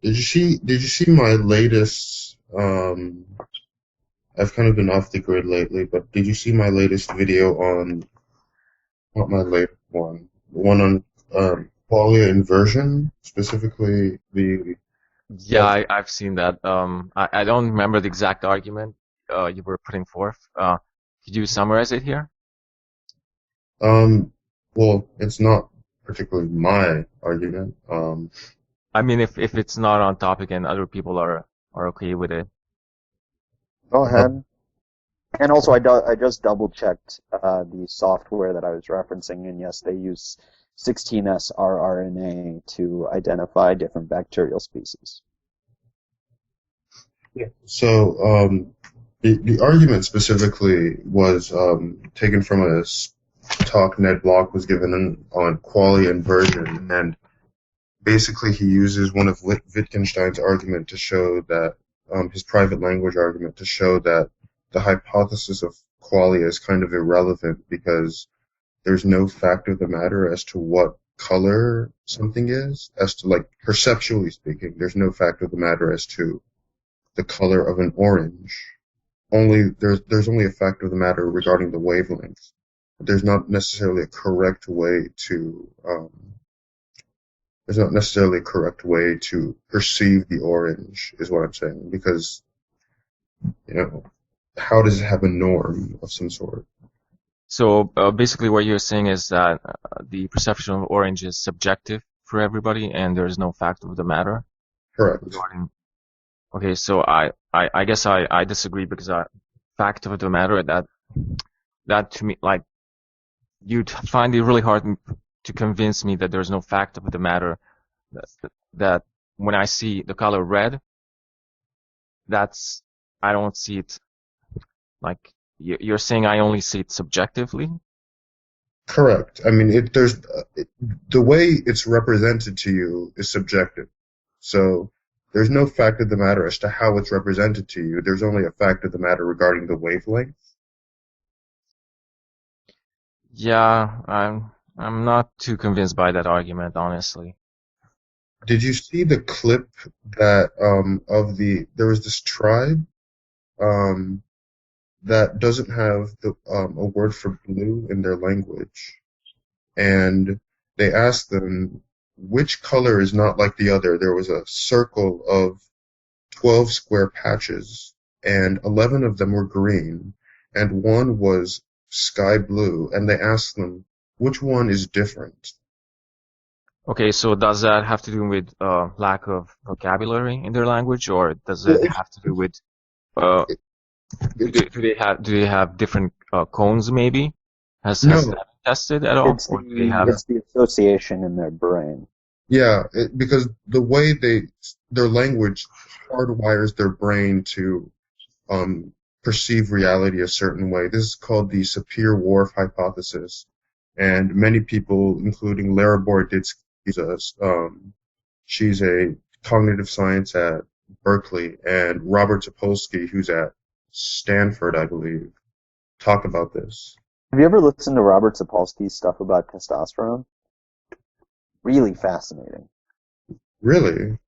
Did you see my latest I've kind of been off the grid lately, but did you see my latest video on not my latest one, the one on Qualia inversion, specifically the Yeah, well, I've seen that. I don't remember the exact argument you were putting forth. Could you summarize it here? um well, it's not particularly my argument. I mean, if it's not on topic and other people are okay with it. Go Uh, ahead. And also, I just double checked the software that I was referencing, and yes, they use 16S rRNA to identify different bacterial species. so the argument specifically was taken from a talk Ned Block was given on Qualia inversion, and basically he uses one of Wittgenstein's argument to show that his private language argument to show that the hypothesis of qualia is kind of irrelevant because there's no fact of the matter as to what color something is, as to like perceptually speaking, there's no fact of the matter as to the color of an orange. Only there's only a fact of the matter regarding the wavelength. There's not necessarily a correct way to there's not necessarily a correct way to perceive the orange, is what I'm saying, because, you know, how does it have a norm of some sort? So basically, what you're saying is that the perception of orange is subjective for everybody, and there is no fact of the matter Correct. regarding. Okay, so I guess I disagree because fact of the matter that to me like you'd find it really hard to convince me that there's no fact of the matter that when I see the color red, that's I don't see it like you're saying I only see it subjectively. Correct. I mean, the way it's represented to you is subjective. So there's no fact of the matter as to how it's represented to you. There's only a fact of the matter regarding the wavelength. Yeah, I'm not too convinced by that argument, honestly. Did you see the clip that of there was this tribe um that doesn't have a word for blue in their language, and they asked them which color is not like the other. There was a circle of 12 square patches, and 11 of them were green, and one was sky blue, and they asked them which one is different. Okay, so does that have to do with lack of vocabulary in their language, or does it have to do with uh, It, it's do they have different cones maybe? Has no, that been tested at all, It's or do they the have? yeah, it's the association in their brain. yeah, because the way their language hardwires their brain to um, perceive reality a certain way. This is called the Sapir-Whorf hypothesis, and many people, including Lara Boroditsky, she's a cognitive science at Berkeley, and Robert Sapolsky, who's at Stanford, I believe, talk about this. Have you ever listened to Robert Sapolsky's stuff about testosterone? Really fascinating. Really?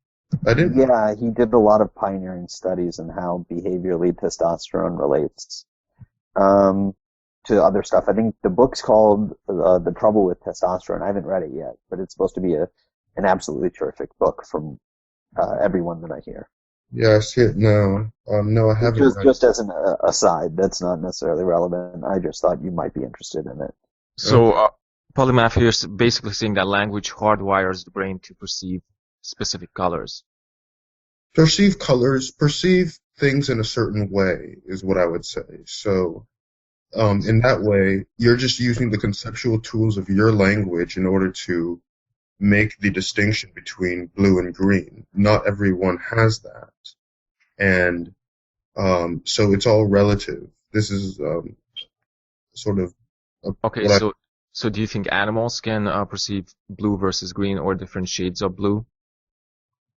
I didn't. Yeah, he did a lot of pioneering studies on how behaviorally testosterone relates um, to other stuff. I think the book's called The Trouble with Testosterone. I haven't read it yet, but it's supposed to be an absolutely terrific book from everyone that I hear. Yeah, I see it now. No, I haven't read. Just as an aside, that's not necessarily relevant. I just thought you might be interested in it. So Okay. polymath here is basically saying that language hardwires the brain to perceive specific colors. Perceive colors, perceive things in a certain way is what I would say. So, in that way, you're just using the conceptual tools of your language in order to make the distinction between blue and green. Not everyone has that. And so it's all relative. This is sort of Okay, what I so do you think animals can perceive blue versus green or different shades of blue?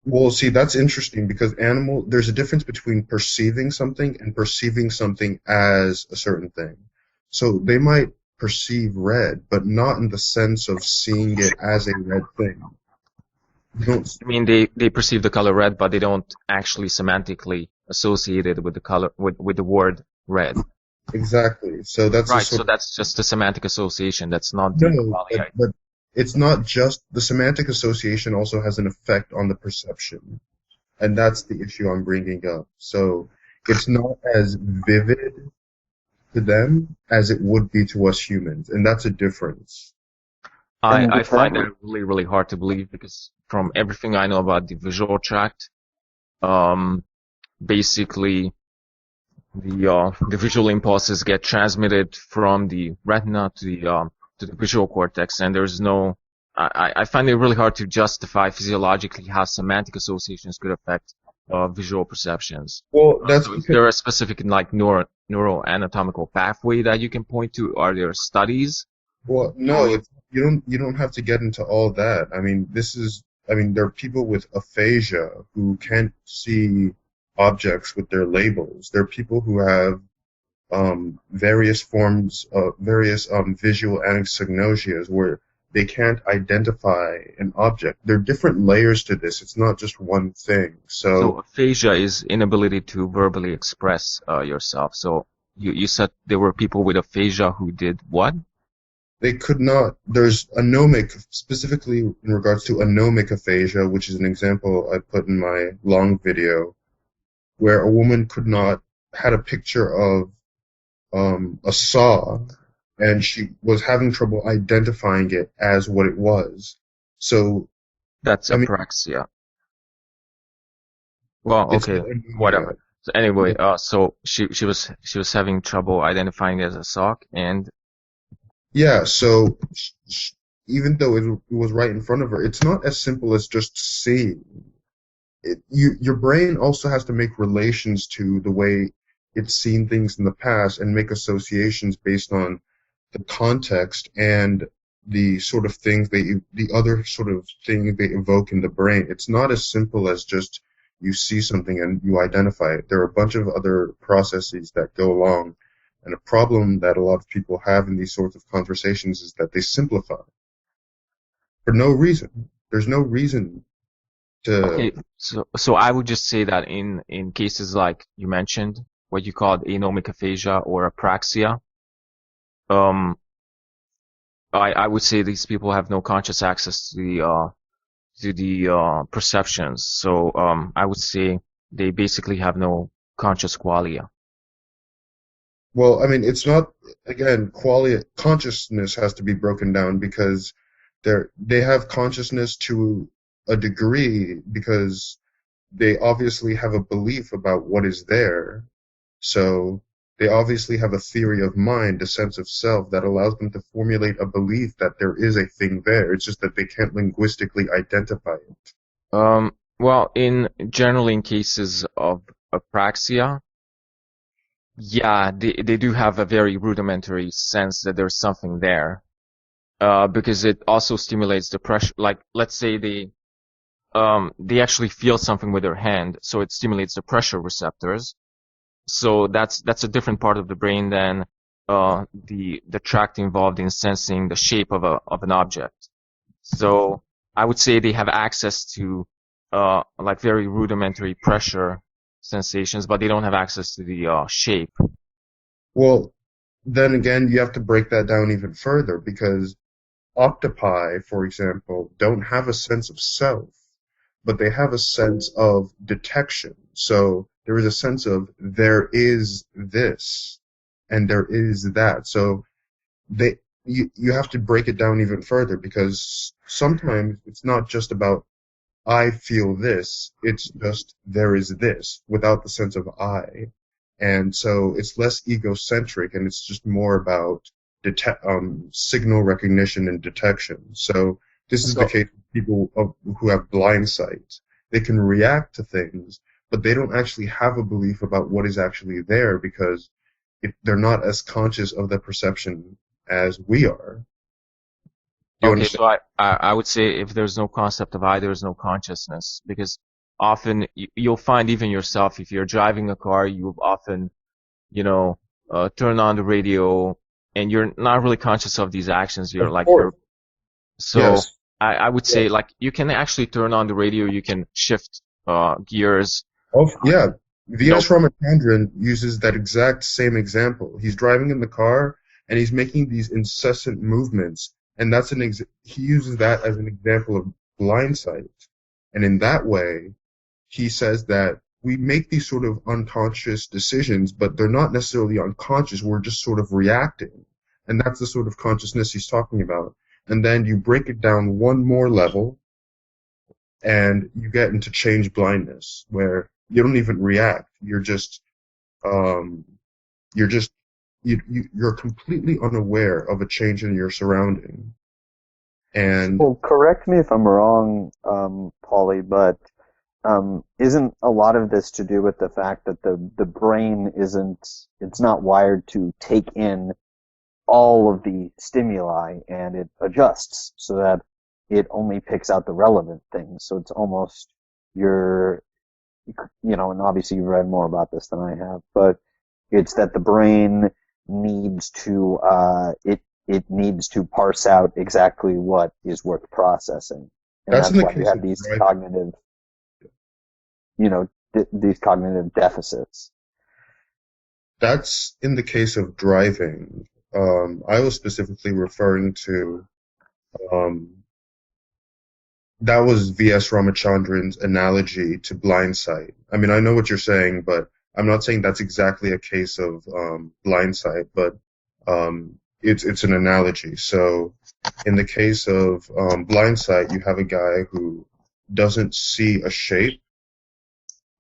well, see, that's interesting because there's a difference between perceiving something and perceiving something as a certain thing. So they might perceive red, but not in the sense of seeing it as a red thing. You don't. I mean, they perceive the color red, but they don't actually semantically associate it with the color, with the word red. Exactly. So that's a Right, sort so of that's just the semantic association. That's not the no, qualia. but it's not just the semantic association also has an effect on the perception, and that's the issue I'm bringing up. So it's not as vivid to them as it would be to us humans, and that's a difference. And I with that, find that really, really hard to believe because from everything I know about the visual tract, um, basically the visual impulses get transmitted from the retina to the visual cortex, and there's no. I find it really hard to justify physiologically how semantic associations could affect visual perceptions. Well, that's So is because there a specific like neuroanatomical pathway that you can point to? Are there studies well, no, showing? it's you don't have to get into all that. I mean, there are people with aphasia who can't see objects with their labels. There are people who have various forms of various visual anagnosias where they can't identify an object. There are different layers to this. It's not just one thing. So So aphasia is inability to verbally express yourself. So you said there were people with aphasia who did what? they could not. There's anomic, specifically in regards to anomic aphasia, which is an example I put in my long video, where a woman could not had a picture of a saw, and she was having trouble identifying it as what it was. So, That's I mean, apraxia. Well, it's okay, not anemia. whatever. So anyway, Yeah. so she was having trouble identifying it as a sock, and Yeah, so even though it was right in front of her, it's not as simple as just seeing. Your brain also has to make relations to the way it's seen things in the past and make associations based on the context and the sort of things the other sort of thing they evoke in the brain. It's not as simple as just you see something and you identify it. There are a bunch of other processes that go along. And a problem that a lot of people have in these sorts of conversations is that they simplify for no reason. There's no reason to, okay, so I would just say that in cases like you mentioned, what you called anomic aphasia or apraxia, um, I would say these people have no conscious access to the perceptions. So I would say they basically have no conscious qualia. well, I mean, it's not, again, quality, consciousness has to be broken down because they have consciousness to a degree because they obviously have a belief about what is there. So they obviously have a theory of mind, a sense of self that allows them to formulate a belief that there is a thing there. It's just that they can't linguistically identify it. Well, in generally in cases of apraxia, yeah, they do have a very rudimentary sense that there's something there. Because it also stimulates the pressure. Like, let's say they actually feel something with their hand, so it stimulates the pressure receptors. So that's a different part of the brain than the tract involved in sensing the shape of an object. So I would say they have access to like very rudimentary pressure sensations, but they don't have access to the shape. Well, then again, you have to break that down even further because octopi, for example, don't have a sense of self, but they have a sense of detection. So there is a sense of there is this and there is that. So you have to break it down even further because sometimes it's not just about I feel this, it's just there is this without the sense of I. And so it's less egocentric and it's just more about signal recognition and detection. So this is the So case with people who have blind sight. They can react to things, but they don't actually have a belief about what is actually there because they're not as conscious of the perception as we are. Do you okay, understand? so I would say if there's no concept of I, there's no consciousness because often you'll find even yourself if you're driving a car, you often you know, turn on the radio, and you're not really conscious of these actions. You're Of like course. you're so Yes. I would say like you can actually turn on the radio, you can shift gears. Oh, yeah. V.S. No, Ramachandran uses that exact same example. He's driving in the car and he's making these incessant movements, and that's he uses that as an example of blind sight. And in that way, he says that we make these sort of unconscious decisions, but they're not necessarily unconscious. We're just sort of reacting. And that's the sort of consciousness he's talking about. And then you break it down one more level, and you get into change blindness, where you don't even react. You're completely unaware of a change in your surrounding. And Well, correct me if I'm wrong, Paulie, but isn't a lot of this to do with the fact that the brain it's not wired to take in all of the stimuli, and it adjusts so that it only picks out the relevant things. So it's almost and obviously you've read more about this than I have, but it's that the brain needs to, it needs to parse out exactly what is worth processing. And that's in the why you case have of these driving. cognitive, these cognitive deficits. That's in the case of driving. I was specifically referring to, that was V.S. Ramachandran's analogy to blind sight. I mean, I know what you're saying, but I'm not saying that's exactly a case of blind sight, but it's an analogy. So in the case of blind sight, you have a guy who doesn't see a shape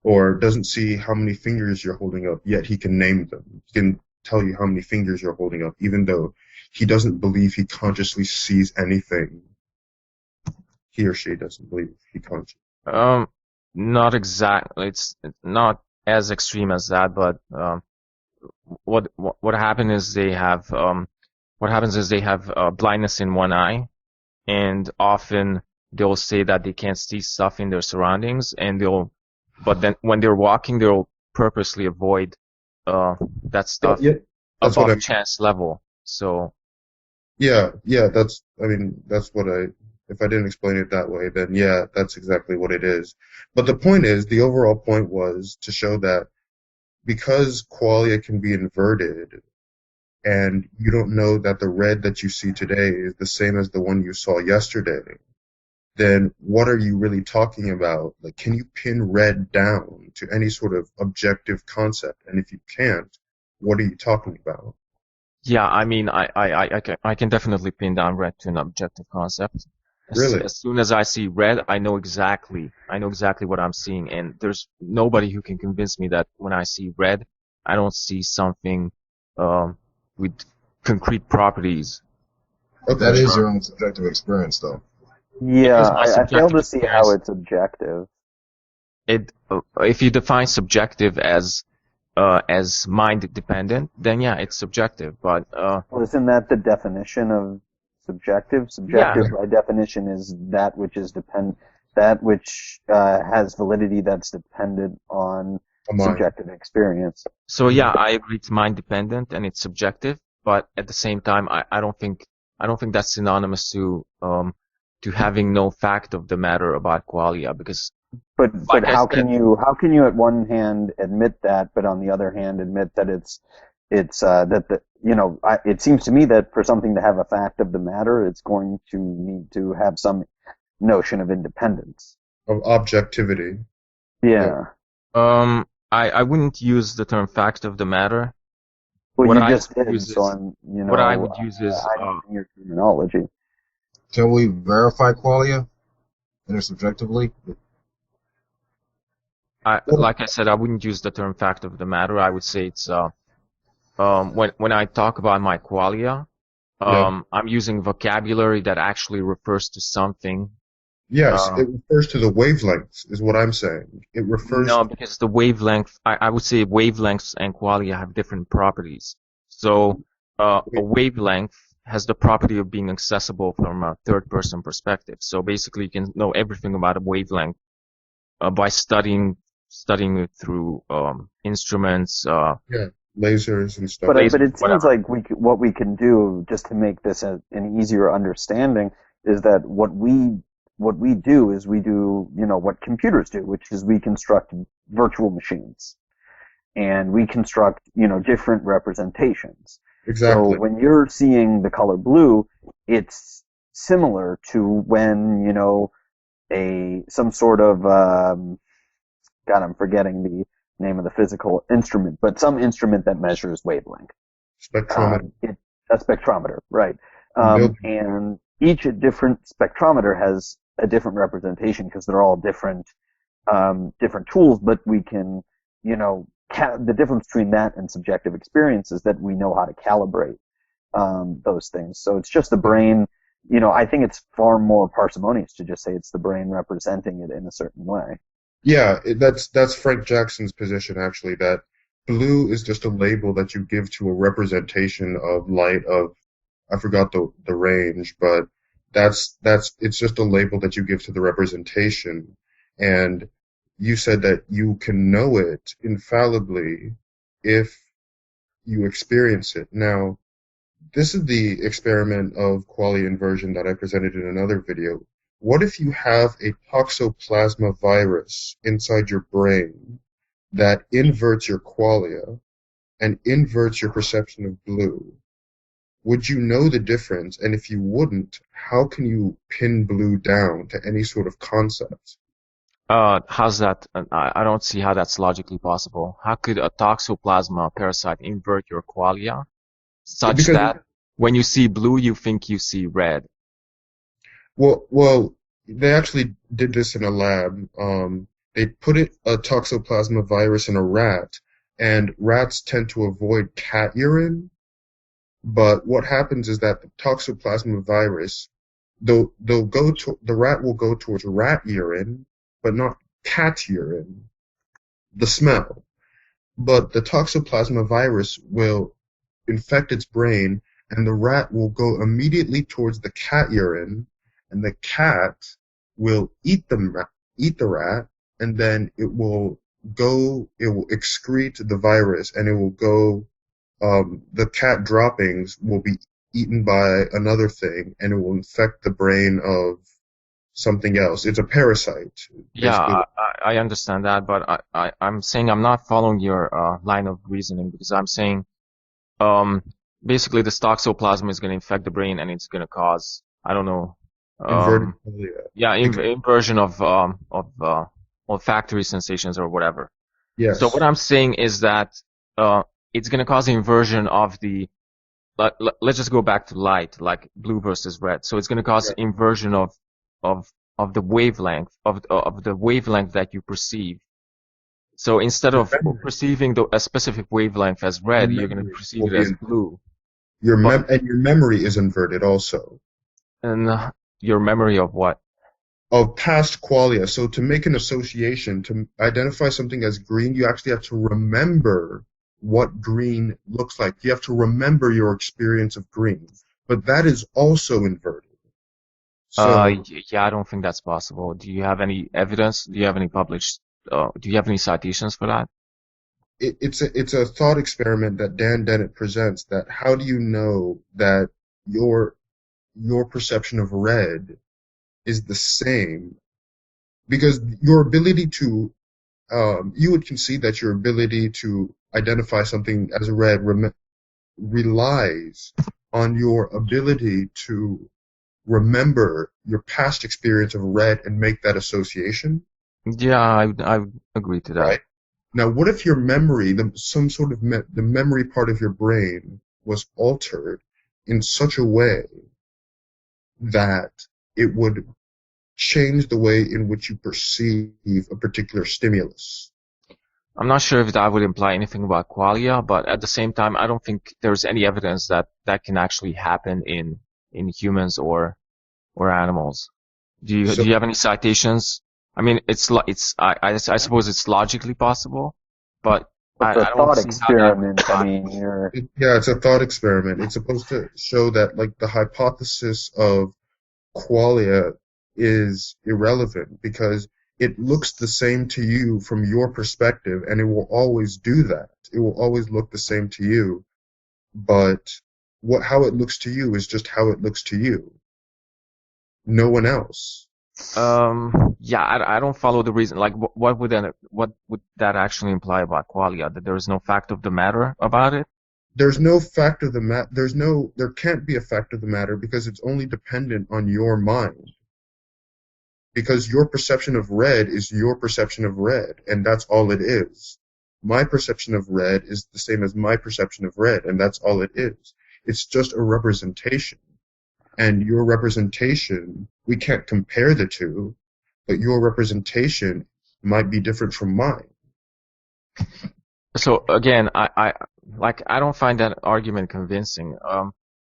or doesn't see how many fingers you're holding up, yet he can name them. He can tell you how many fingers you're holding up, even though he doesn't believe he consciously sees anything. He or she doesn't believe he consciously. Not exactly. It's not as extreme as that, but what happens is they have blindness in one eye, and often they'll say that they can't see stuff in their surroundings, but then when they're walking, they'll purposely avoid that stuff Yeah, that's what above chance level. So yeah, that's what if I didn't explain it that way, then yeah, that's exactly what it is. But the overall point was to show that because qualia can be inverted, and you don't know that the red that you see today is the same as the one you saw yesterday, then what are you really talking about? Like, can you pin red down to any sort of objective concept? And if you can't, what are you talking about? yeah, I mean, I can definitely pin down red to an objective concept. Really? As soon as I see red, I know exactly what I'm seeing, and there's nobody who can convince me that when I see red, I don't see something with concrete properties. Okay. That is your own subjective experience, though. Yeah, my I fail subjective to see how experience. it's objective. If you define subjective as mind dependent, then yeah, it's subjective. But Well, isn't that the definition of subjective? Subjective, by definition, is that which is has validity that's dependent on subjective experience. so yeah, I agree it's mind dependent and it's subjective. But at the same time, I don't think that's synonymous to having no fact of the matter about qualia, because But like how can you at one hand admit that, but on the other hand admit that it seems to me that for something to have a fact of the matter, it's going to need to have some notion of independence. Of objectivity. Yeah. I wouldn't use the term fact of the matter. Well, What you I just would did, use so is- I'm, what I would use is I'm your terminology. Can we verify qualia intersubjectively? like I said, I wouldn't use the term fact of the matter. I would say it's when I talk about my qualia, I'm using vocabulary that actually refers to something. Yes, it refers to the wavelengths, is what I'm saying. It refers No, because the wavelength, I would say wavelengths and qualia have different properties. So a wavelength has the property of being accessible from a third-person perspective. So basically, you can know everything about a wavelength by studying it through instruments. lasers and stuff. But it seems whatever. like what we can do just to make this an easier understanding is that what we do is we do, what computers do, which is we construct virtual machines. And we construct, different representations. Exactly. So when you're seeing the color blue, it's similar to when, some sort of, God, I'm forgetting the name of the physical instrument, but some instrument that measures wavelength. Spectrometer. A spectrometer, right. Building. And each different spectrometer has a different representation because they're all different tools, but we can, the difference between that and subjective experience is that we know how to calibrate those things. So it's just the brain. I think it's far more parsimonious to just say it's the brain representing it in a certain way. Yeah, that's Frank Jackson's position, actually, that blue is just a label that you give to a representation of light of, I forgot the range, but it's just a label that you give to the representation. And you said that you can know it infallibly if you experience it. Now, this is the experiment of qualia inversion that I presented in another video. What if you have a toxoplasma virus inside your brain that inverts your qualia and inverts your perception of blue? Would you know the difference? And if you wouldn't, how can you pin blue down to any sort of concept? How's that? I don't see how that's logically possible. How could a toxoplasma parasite invert your qualia such Because, that when you see blue, you think you see red? well, they actually did this in a lab. They put a toxoplasma virus in a rat, and rats tend to avoid cat urine. But what happens is that the toxoplasma virus, the rat will go towards rat urine, but not cat urine, the smell. But the toxoplasma virus will infect its brain, and the rat will go immediately towards the cat urine, and the cat will eat the rat, and then it will excrete the virus, and it will go, the cat droppings will be eaten by another thing, and it will infect the brain of something else. It's a parasite. Yeah, I understand that, but I'm saying I'm not following your line of reasoning, because I'm saying basically this toxoplasma is going to infect the brain and it's going to cause, I don't know, Inverted qualia. yeah, inversion of olfactory sensations or whatever. Yes. So what I'm saying is that it's going to cause inversion of the, let's just go back to light, like blue versus red. So it's going to cause inversion of the wavelength of the wavelength that you perceive. So instead of perceiving a specific wavelength as red, you're going to perceive it as blue. And your memory is inverted also. And your memory of what? Of past qualia. So to make an association, to identify something as green, you actually have to remember what green looks like. You have to remember your experience of green. But that is also inverted. So, yeah, I don't think that's possible. Do you have any evidence? Do you have any published, do you have any citations for that? it's a thought experiment that Dan Dennett presents, that how do you know that your perception of red is the same? Because your ability to, you would concede that your ability to identify something as red relies on your ability to remember your past experience of red and make that association. Yeah, I agree to that. Right. Now, what if your memory, some sort of the memory part of your brain was altered in such a way that it would change the way in which you perceive a particular stimulus? I'm not sure if that would imply anything about qualia, but at the same time, I don't think there's any evidence that that can actually happen in humans or animals. Do you have any citations? I mean, I suppose it's logically possible, but I don't thought see experiment. How that I mean, it's a thought experiment. It's supposed to show that, like, the hypothesis of qualia is irrelevant because it looks the same to you from your perspective, and it will always do that. It will always look the same to you, but how it looks to you is just how it looks to you. No one else. Yeah, I don't follow the reason. Like, what would that actually imply about qualia? That there is no fact of the matter about it? There's no fact of the matter. There can't be a fact of the matter because it's only dependent on your mind. Because your perception of red is your perception of red, and that's all it is. My perception of red is the same as my perception of red, and that's all it is. It's just a representation. And your representation, we can't compare the two, but your representation might be different from mine. So again, I don't find that argument convincing.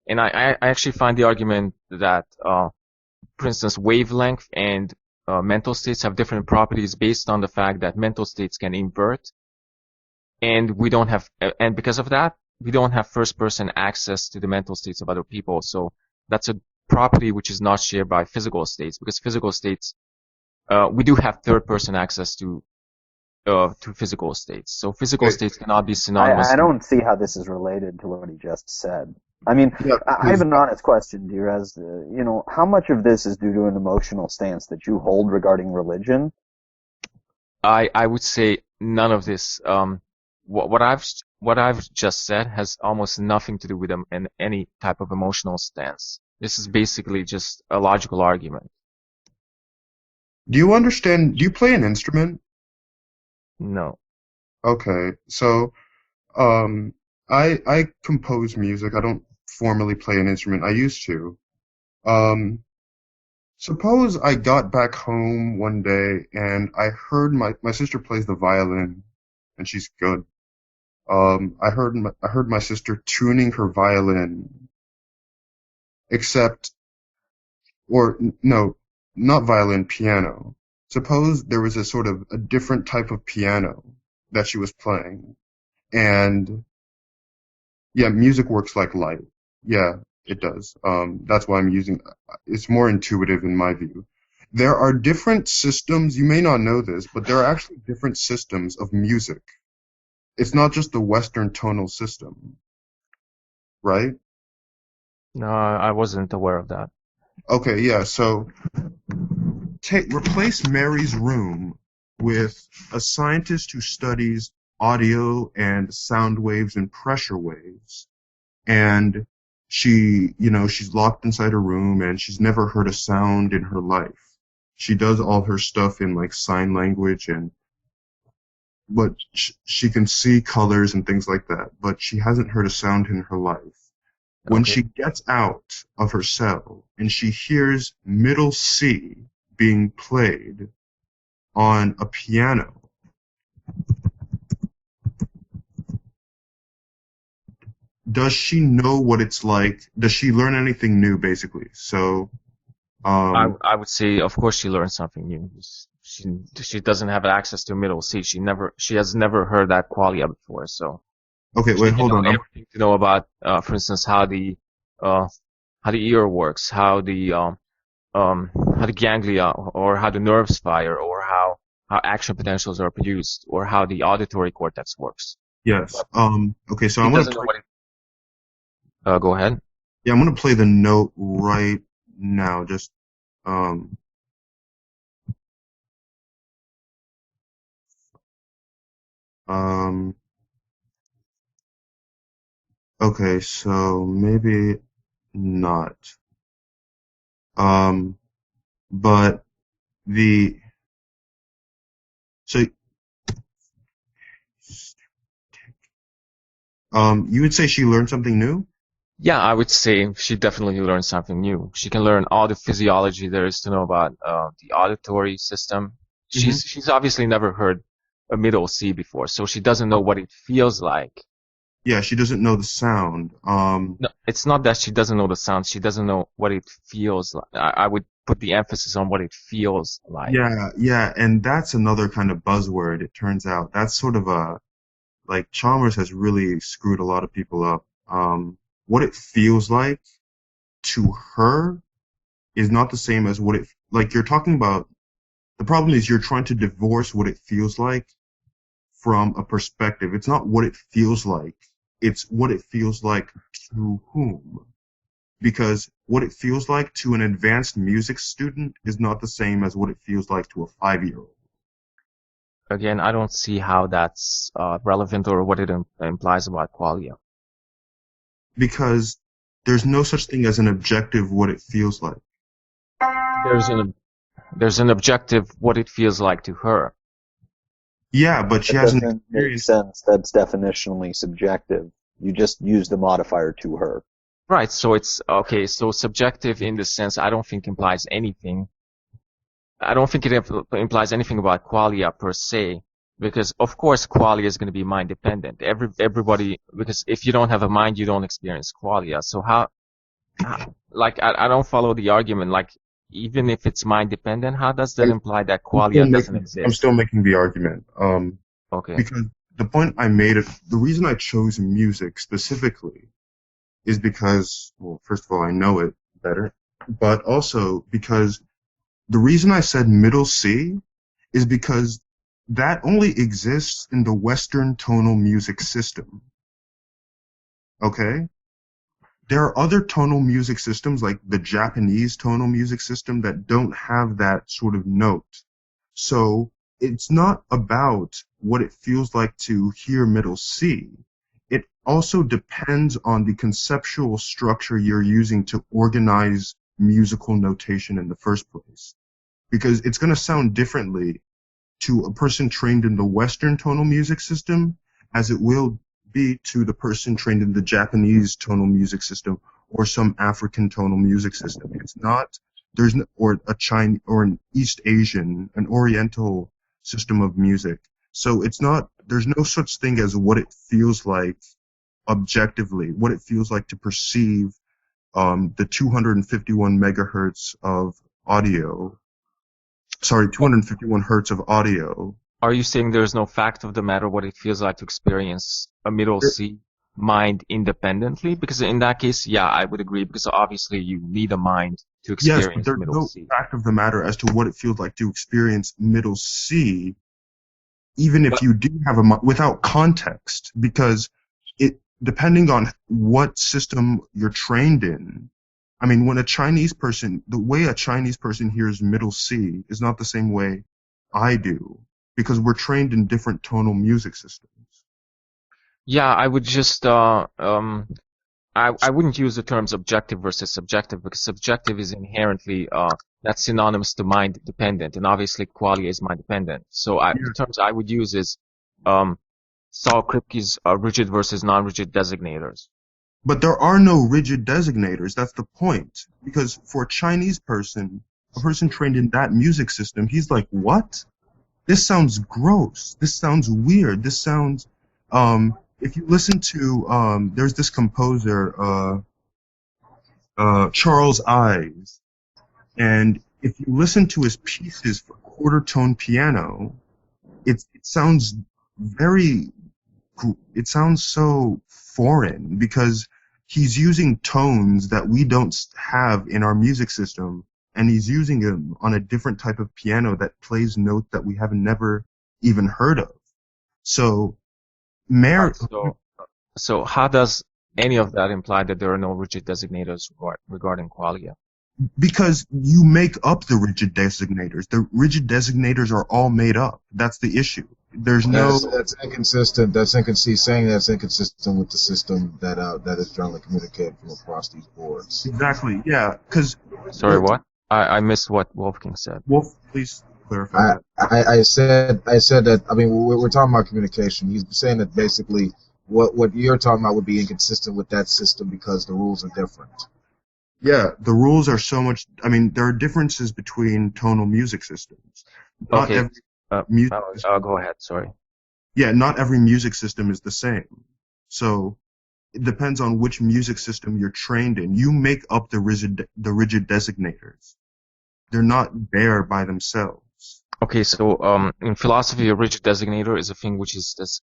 And I actually find the argument that, for instance, wavelength and mental states have different properties based on the fact that mental states can invert, and because of that, we don't have first-person access to the mental states of other people. So that's a property which is not shared by physical states, because physical states, we do have third-person access to physical states. So physical states cannot be synonymous. I don't see how this is related to what he just said. I mean, Yeah, I have an honest question, Derezzed. How much of this is due to an emotional stance that you hold regarding religion? I would say none of this. What I've just said has almost nothing to do with any type of emotional stance. This is basically just a logical argument. Do you play an instrument? No. Okay, so I compose music. I don't formally play an instrument. I used to. Suppose I got back home one day and I heard my sister plays the violin, and she's good. I heard my sister tuning her violin, except, no, not violin, piano. Suppose there was a sort of a different type of piano that she was playing, and yeah, music works like light. Yeah, it does. That's why it's more intuitive in my view. There are different systems, you may not know this, but there are actually different systems of music. It's not just the Western tonal system, right? No, I wasn't aware of that. Okay, yeah, so replace Mary's room with a scientist who studies audio and sound waves and pressure waves. And she's locked inside a room and she's never heard a sound in her life. She does all her stuff in like sign language, but she can see colors and things like that, but she hasn't heard a sound in her life. When Okay. she gets out of her cell and she hears middle C being played on a piano, does she know what it's like? Does she learn anything new, basically? So, I would say, of course, she learned something new. She doesn't have access to middle C. She has never heard that qualia before. So okay, she wait, can hold know on. everything to know about, for instance, how the ear works, how the ganglia or how the nerves fire, or how action potentials are produced, or how the auditory cortex works. Yes. Okay, so She I'm gonna doesn't know play, what it. Go ahead. yeah, I'm gonna play the note right now. Just, um, um, okay, so maybe not. Um, but the, so, you would say she learned something new? Yeah, I would say she definitely learned something new. She can learn all the physiology there is to know about the auditory system. She's obviously never heard a middle C before, so she doesn't know what it feels like. Yeah, she doesn't know the sound. No, it's not that she doesn't know the sound. She doesn't know what it feels like. I would put the emphasis on what it feels like. Yeah, and that's another kind of buzzword, it turns out. That's sort of like Chalmers has really screwed a lot of people up. What it feels like to her is not the same as like you're talking about. The problem is you're trying to divorce what it feels like from a perspective. It's not what it feels like. It's what it feels like to whom. because what it feels like to an advanced music student is not the same as what it feels like to a 5-year-old. Again, I don't see how that's relevant or what it implies about qualia. Because there's no such thing as an objective what it feels like. There's an objective what it feels like to her. Yeah, but she That hasn't doesn't make experienced. sense. That's definitionally subjective. You just use the modifier to her. Right, so it's okay, so subjective in the sense I don't think implies anything. I don't think it implies anything about qualia per se, because of course qualia is going to be mind dependent. Everybody, because if you don't have a mind, you don't experience qualia. So like I don't follow the argument. Like even if it's mind dependent, how does that imply that qualia doesn't exist? I'm still making the argument. Okay. Because the point I made, the reason I chose music specifically is because, well, first of all, I know it better, but also because the reason I said middle C is because that only exists in the Western tonal music system. Okay? There are other tonal music systems, like the Japanese tonal music system, that don't have that sort of note. So it's not about what it feels like to hear middle C. It also depends on the conceptual structure you're using to organize musical notation in the first place. Because it's going to sound differently to a person trained in the Western tonal music system as it will be to the person trained in the Japanese tonal music system or some African tonal music system. It's not, there's no, or a Chinese or an East Asian, an Oriental system of music. So it's not, there's no such thing as what it feels like objectively, what it feels like to perceive the 251 megahertz of audio. Sorry, 251 hertz of audio. Are you saying there's no fact of the matter what it feels like to experience a middle C mind independently? Because in that case, yeah, I would agree, because obviously you need a mind to experience Yes, but there's middle no C. fact of the matter as to what it feels like to experience middle C, even if you do have without context, because it, depending on what system you're trained in, I mean, when a Chinese person, the way a Chinese person hears middle C is not the same way I do, because we're trained in different tonal music systems. Yeah, I would just I wouldn't use the terms objective versus subjective, because subjective is inherently that's synonymous to mind dependent, and obviously qualia is mind dependent. So the terms I would use is Saul Kripke's rigid versus non-rigid designators. But there are no rigid designators. That's the point. Because for a Chinese person, a person trained in that music system, he's like, what? This sounds gross. This sounds weird. This sounds, if you listen to, there's this composer, Charles Ives, and if you listen to his pieces for quarter tone piano, it sounds it sounds so foreign, because he's using tones that we don't have in our music system, and he's using them on a different type of piano that plays notes that we have never even heard of. So, So how does any of that imply that there are no rigid designators regarding qualia? Because you make up the rigid designators. The rigid designators are all made up. That's the issue. There's That's inconsistent. Saying that's inconsistent with the system that is generally communicated from across these boards. Exactly. Yeah. Because. Sorry, what? I missed what Wolfgang said. Wolf, please clarify. I said that. I mean, we're talking about communication. He's saying that basically what you're talking about would be inconsistent with that system because the rules are different. Yeah, the rules are so much. I mean, there are differences between tonal music systems. Not Okay. every Go ahead. Sorry. Yeah, not every music system is the same. So it depends on which music system you're trained in. You make up the rigid designators. They're not there by themselves. Okay, so in philosophy, a rigid designator is a thing which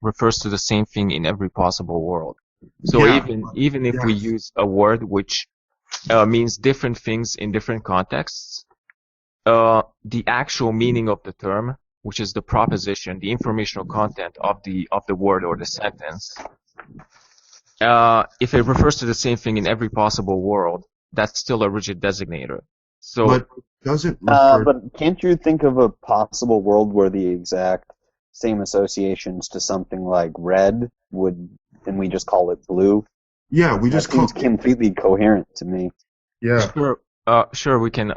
refers to the same thing in every possible world. So Yeah, even if we use a word which means different things in different contexts, the actual meaning of the term, which is the proposition, the informational content of the word or the sentence, if it refers to the same thing in every possible world, that's still a rigid designator. So, but it doesn't refer. But can't you think of a possible world where the exact same associations to something like red would, and we just call it blue? Yeah, we That just call. seems completely coherent to me. Yeah, sure, we can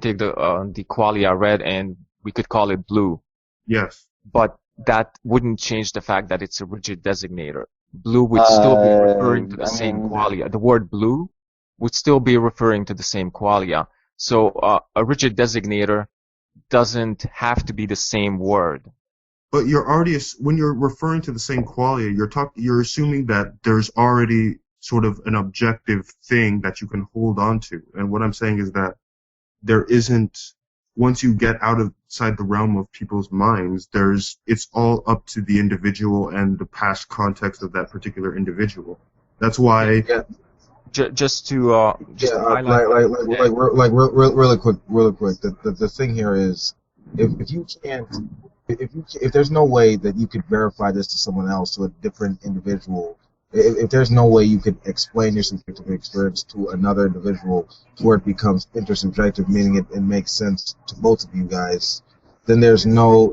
take the Qualia red and we could call it blue, yes. but that wouldn't change the fact that it's a rigid designator. Blue would still be referring to the same qualia. The word blue would still be referring to the same qualia. So a rigid designator doesn't have to be the same word. But you're already, when you're referring to the same qualia, you're assuming that there's already sort of an objective thing that you can hold on to. And what I'm saying is that there isn't, once you get outside the realm of people's minds, it's all up to the individual and the past context of that particular individual. That's why. Yeah. Just to highlight. Really quick. The thing here is, if you can't, if there's no way that you could verify this to someone else, to a different individual, if there's no way you could explain your subjective experience to another individual to where it becomes intersubjective, meaning it makes sense to both of you guys, then there's no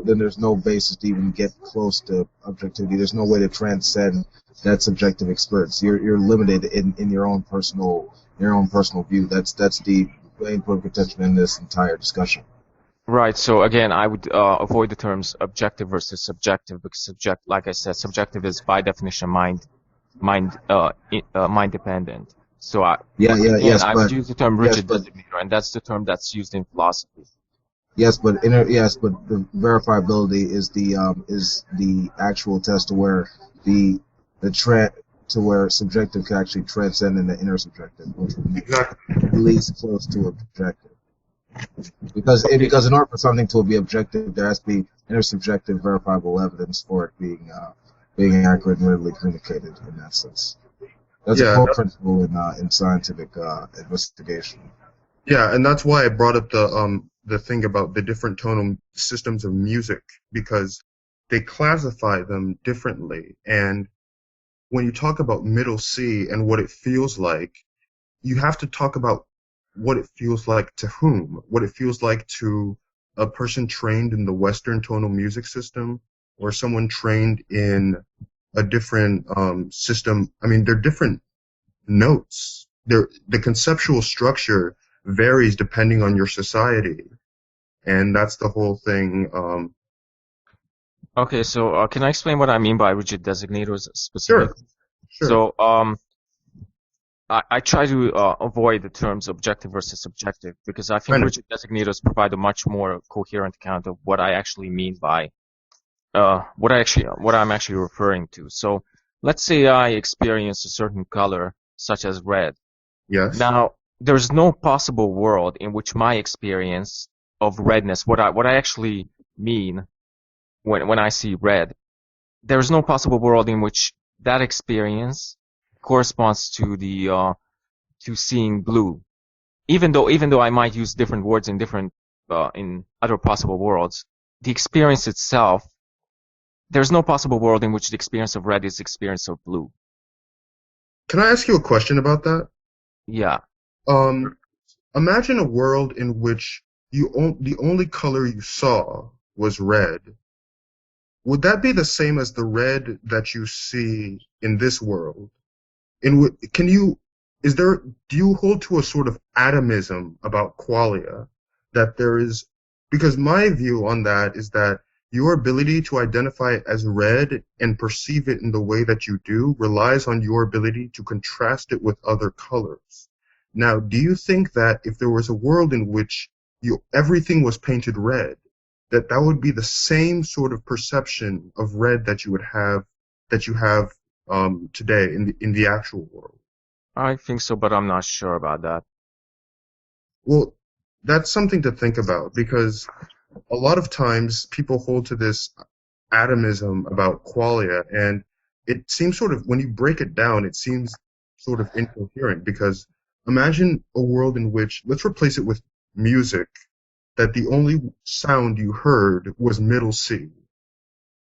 basis to even get close to objectivity. There's no way to transcend that subjective experience. You're limited in your own personal view. That's the main point of contention in this entire discussion. Right. So again, I would avoid the terms objective versus subjective, because like I said, subjective is by definition mind dependent. So I would use the term rigid designator, and that's the term that's used in philosophy. Yes, but the verifiability is the actual test to where to where subjective can actually transcend into intersubjective, which would make it at least close to objective. Because in order for something to be objective, there has to be intersubjective verifiable evidence for it being accurate and readily communicated in that sense. That's a core principle in scientific investigation. Yeah, and that's why I brought up the thing about the different tonal systems of music, because they classify them differently. And when you talk about middle C and what it feels like, you have to talk about what it feels like to whom, what it feels like to a person trained in the Western tonal music system or someone trained in a different system. I mean, they're different notes. The conceptual structure varies depending on your society, and that's the whole thing. Okay, so can I explain what I mean by rigid designators specifically? Sure. So I try to avoid the terms objective versus subjective, because I think rigid designators provide a much more coherent account of what I actually mean by what I'm actually referring to. So let's say I experience a certain color, such as red. Yes. Now, there's no possible world in which my experience of redness, what I actually mean when I see red, there's no possible world in which that experience corresponds to the to seeing blue. Even though I might use different words in different in other possible worlds, the experience itself, there's no possible world in which the experience of red is the experience of blue. Can I ask you a question about that? Yeah. Imagine a world in which the only color you saw was red. Would that be the same as the red that you see in this world? Do you hold to a sort of atomism about qualia, that there is, because my view on that is that your ability to identify it as red and perceive it in the way that you do relies on your ability to contrast it with other colors. Now, do you think that if there was a world in which everything was painted red, that would be the same sort of perception of red that you have today in the actual world? I think so, but I'm not sure about that. Well, that's something to think about, because a lot of times people hold to this atomism about qualia, and it seems sort of, when you break it down, it seems sort of incoherent, because imagine a world in which, let's replace it with music, that the only sound you heard was middle C,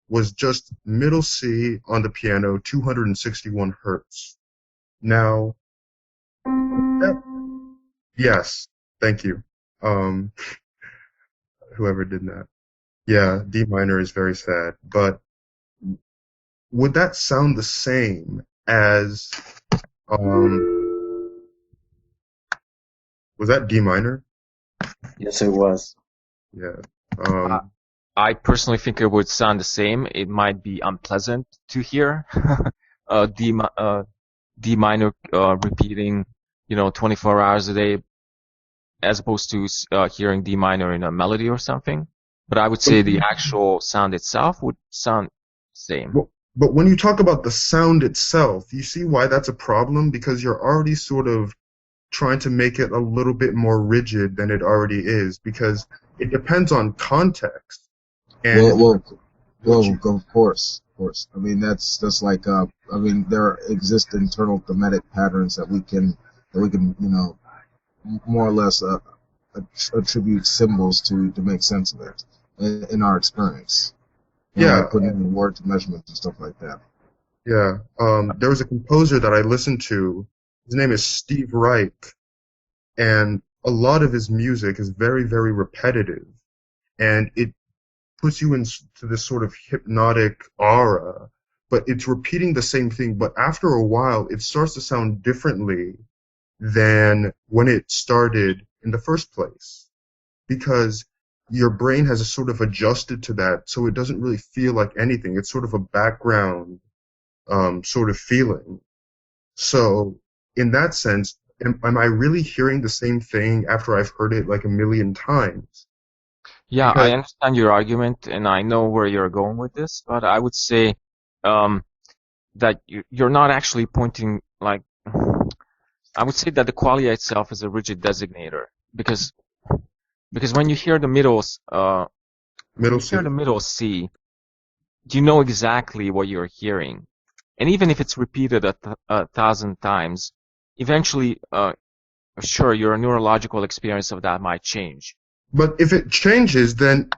was just middle C on the piano, 261 hertz. Now, Yes, thank you. Um, whoever did that. Yeah, D minor is very sad, but would that sound the same as um was that D minor? Yes, it was. Yeah. Uh, Um I personally think it would sound the same. It might be unpleasant to hear. D minor repeating, 24 hours a day, as opposed to hearing D minor in a melody or something. But I would but, say the actual sound itself would sound the same. but but when you talk about the sound itself, you see why that's a problem because you're already sort of trying to make it a little bit more rigid than it already is because it depends on context and Well, well, what well, you of course, of course. I mean, that's like, I mean, there exist internal thematic patterns that we can, more or less attribute symbols to make sense of it in our experience. yeah Like putting in word to measurements and stuff like that. yeah there was a composer that I listened to. His name is Steve Reich, and a lot of his music is very, very repetitive, and it puts you into this sort of hypnotic aura, but it's repeating the same thing, but after a while, it starts to sound differently than when it started in the first place, because your brain has sort of adjusted to that, so it doesn't really feel like anything. It's sort of a background sort of feeling. So, in that sense, am I really hearing the same thing after I've heard it like a million times? Yeah, Because I understand your argument, and I know where you're going with this, but I would say um, that you're not actually pointing, like, I would say that the qualia itself is a rigid designator, because when you hear the when middle you hear C. the middle C, you know exactly what you're hearing. And even if it's repeated a thousand times, eventually, sure, your neurological experience of that might change. But if it changes, then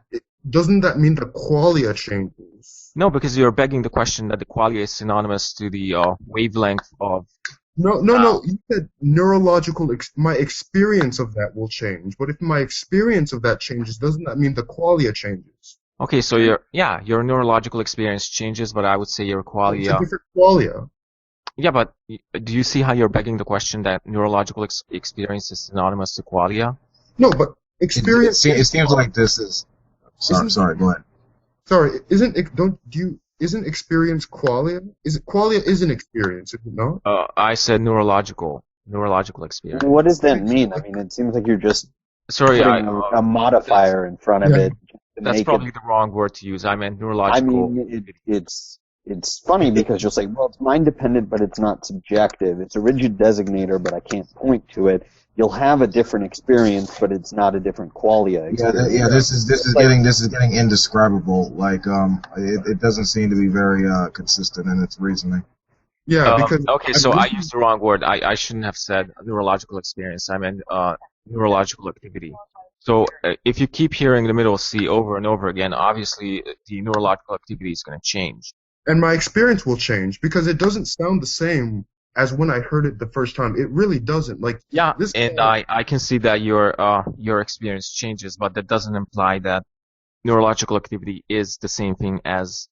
doesn't that mean the qualia changes? No, because you're begging the question that the qualia is synonymous to the wavelength of No, no, sound. no. You said neurological. My experience of that will change. But if my experience of that changes, doesn't that mean the qualia changes? Okay, so your neurological experience changes, but I would say your But it's a qualia. different qualia. Yeah, but do you see how you're begging the question that neurological experience is synonymous to qualia? No, but experience It seems like this is. Sorry, isn't. sorry. Go ahead. Sorry, isn't it? Don't do you? Isn't experience qualia? Is it qualia? Is an experience, is it not? I said neurological What experience. does that Okay, so mean? I mean, it seems like you're just Sorry, putting a that's modifier in front of yeah. it to that's make it. probably the wrong word to use. I meant I neurological. mean, it's funny because you'll say, well, it's mind dependent, but it's not subjective. It's a rigid designator, but I can't point to it. You'll have a different experience, but it's not a different qualia Yeah, experience. yeah. This is Like, getting indescribable. Like, it doesn't seem to be very consistent in its reasoning. Yeah, because Okay, I've so I listened. used the wrong word. I shouldn't have said neurological experience. I meant neurological activity. So if you keep hearing the middle C over and over again, obviously the neurological activity is going to change. And my experience will change because it doesn't sound the same as when I heard it the first time. It really doesn't. Like Yeah, this and guy, I can see that your experience changes, but that doesn't imply that neurological activity is the same thing as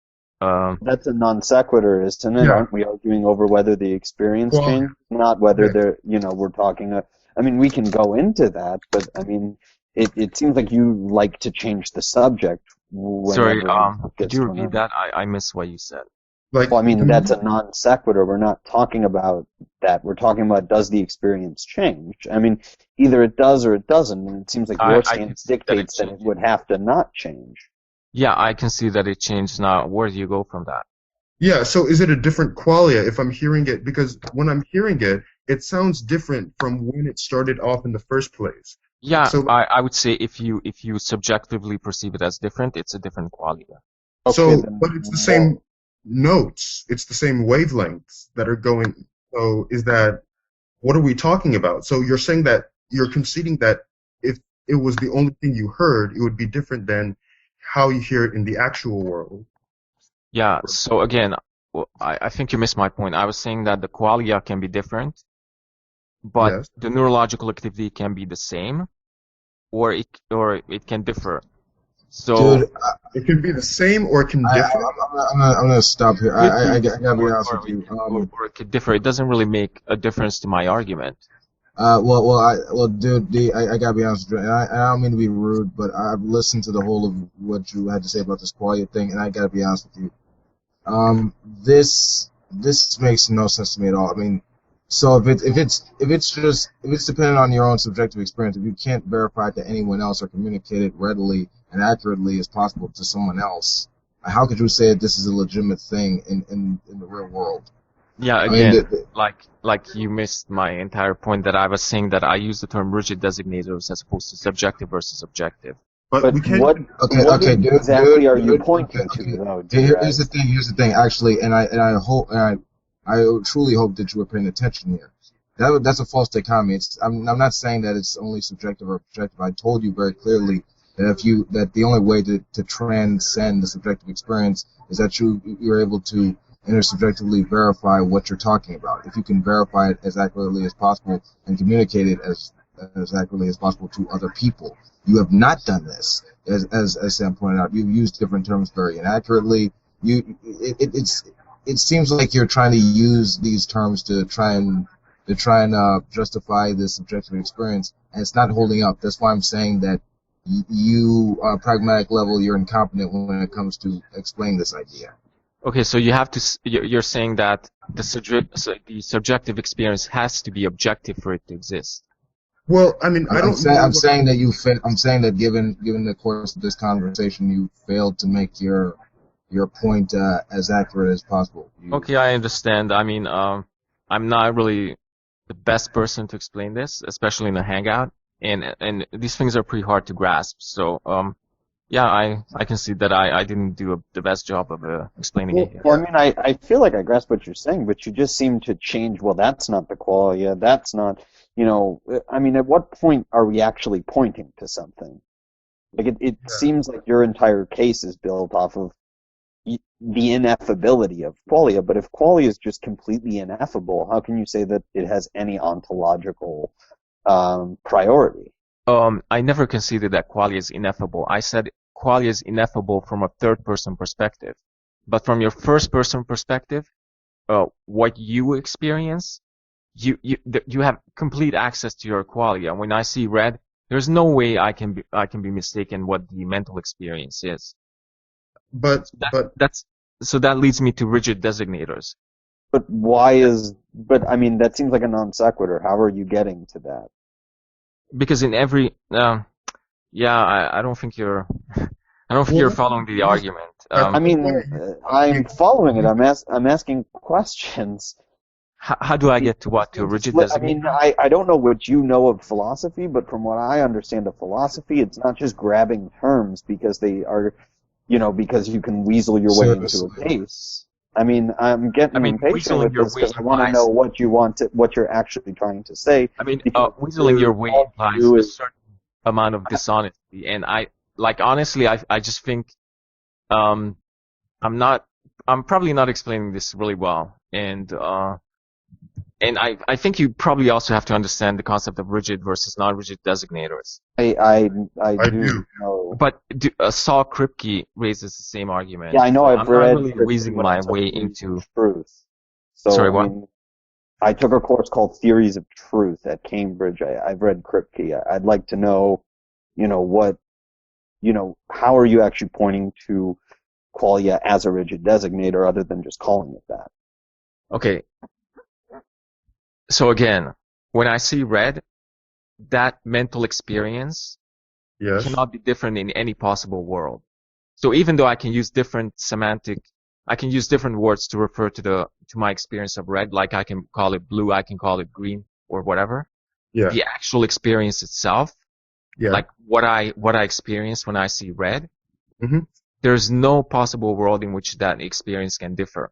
that's a non sequitur, isn't it? yeah, Aren't we arguing over whether the experience qualia. changed, not whether Yeah. they're, we're talking. I mean, we can go into that, but I mean, it seems like you like to change the subject sorry, whenever it could gets you thrown repeat out. that? I missed what you said. Like Well, I mean, the that's a non sequitur. We're not talking about that. We're talking about does the experience change? I mean, either it does or it doesn't, and it seems like your I can stance see that it dictates that it changes. would have to not change. Yeah, I can see that it changed now. Where do you go from that? yeah. So is it a different qualia if I'm hearing it? Because when I'm hearing it, it sounds different from when it started off in the first place. Yeah, So I would say if you subjectively perceive it as different, it's a different qualia. Okay, but then it's the same notes. It's the same wavelengths that are going. So is that what are we talking about? So you're saying that you're conceding that if it was the only thing you heard, it would be different than how you hear it in the actual world. Yeah, so again, I think you missed my point. I was saying that the qualia can be different, but Yes. the neurological activity can be the same, or it can differ. So Dude, It can be the same or it can differ. I'm gonna stop here. I gotta be honest with you. or it could differ. It doesn't really make a difference to my argument. Dude, I gotta be honest with you, and I don't mean to be rude, but I've listened to the whole of what you had to say about this Qualia thing, and I gotta be honest with you. This makes no sense to me at all. I mean, so if it's dependent on your own subjective experience, if you can't verify it to anyone else or communicate it readily and accurately as possible to someone else, how could you say that this is a legitimate thing in the real world? Yeah, I mean, again, like you missed my entire point that I was saying that I use the term rigid designators as opposed to subjective versus objective. But we can't. what dude, exactly are you dude, pointing okay. to, though? Here's the thing, actually, and I truly hope that you were paying attention here. That's a false dichotomy. I'm not saying that it's only subjective or objective. I told you very clearly that the only way to transcend the subjective experience is that you're able to intersubjectively verify what you're talking about. If you can verify it as accurately as possible and communicate it as accurately as possible to other people. You have not done this, as Sam pointed out. You've used different terms very inaccurately. It seems like you're trying to use these terms to try and justify this subjective experience, and it's not holding up. That's why I'm saying that you, on a pragmatic level, you're incompetent when it comes to explaining this idea. Okay, so you're saying that the subjective experience has to be objective for it to exist. Well, I mean, I'm saying that given the course of this conversation, you failed to make your point as accurate as possible. Okay, I understand. I mean, I'm not really the best person to explain this, especially in a hangout, and these things are pretty hard to grasp. So, yeah, I can see that I didn't do the best job of explaining it here. Well, I mean, I feel like I grasp what you're saying, but you just seem to change. Well, that's not the qualia. That's not. I mean, at what point are we actually pointing to something? Like it seems like your entire case is built off of the ineffability of qualia. But if qualia is just completely ineffable, how can you say that it has any ontological priority? I never conceded that qualia is ineffable. I said qualia is ineffable from a third-person perspective. But from your first-person perspective, what you experience, you have complete access to your qualia. When I see red, there's no way I can be mistaken what the mental experience is. So that leads me to rigid designators. But I mean, that seems like a non sequitur. How are you getting to that? Because in every, I don't think you're following the argument. I mean, I'm following it. I'm asking questions. How do I get to what? To a rigid designator? I mean, I don't know what you know of philosophy, but from what I understand of philosophy, it's not just grabbing terms because they are, because you can weasel your way into a case. I mean, I'm getting impatient with this because I want to know what you're actually trying to say. I mean, weaseling your way implies a certain amount of dishonesty, and honestly, I just think, I'm probably not explaining this really well, and I think you probably also have to understand the concept of rigid versus non-rigid designators. I do know. But Saul Kripke raises the same argument. Yeah, I know. I'm not really weaseling my way into truth. So, sorry, what? I took a course called Theories of Truth at Cambridge. I've read Kripke. I'd like to know, how are you actually pointing to qualia as a rigid designator other than just calling it that? Okay. So again, when I see red, that mental experience cannot be different in any possible world. So even though I can use different words to refer to my experience of red, like I can call it blue, I can call it green, or whatever. Yeah. The actual experience itself, like what I experience when I see red, there's no possible world in which that experience can differ.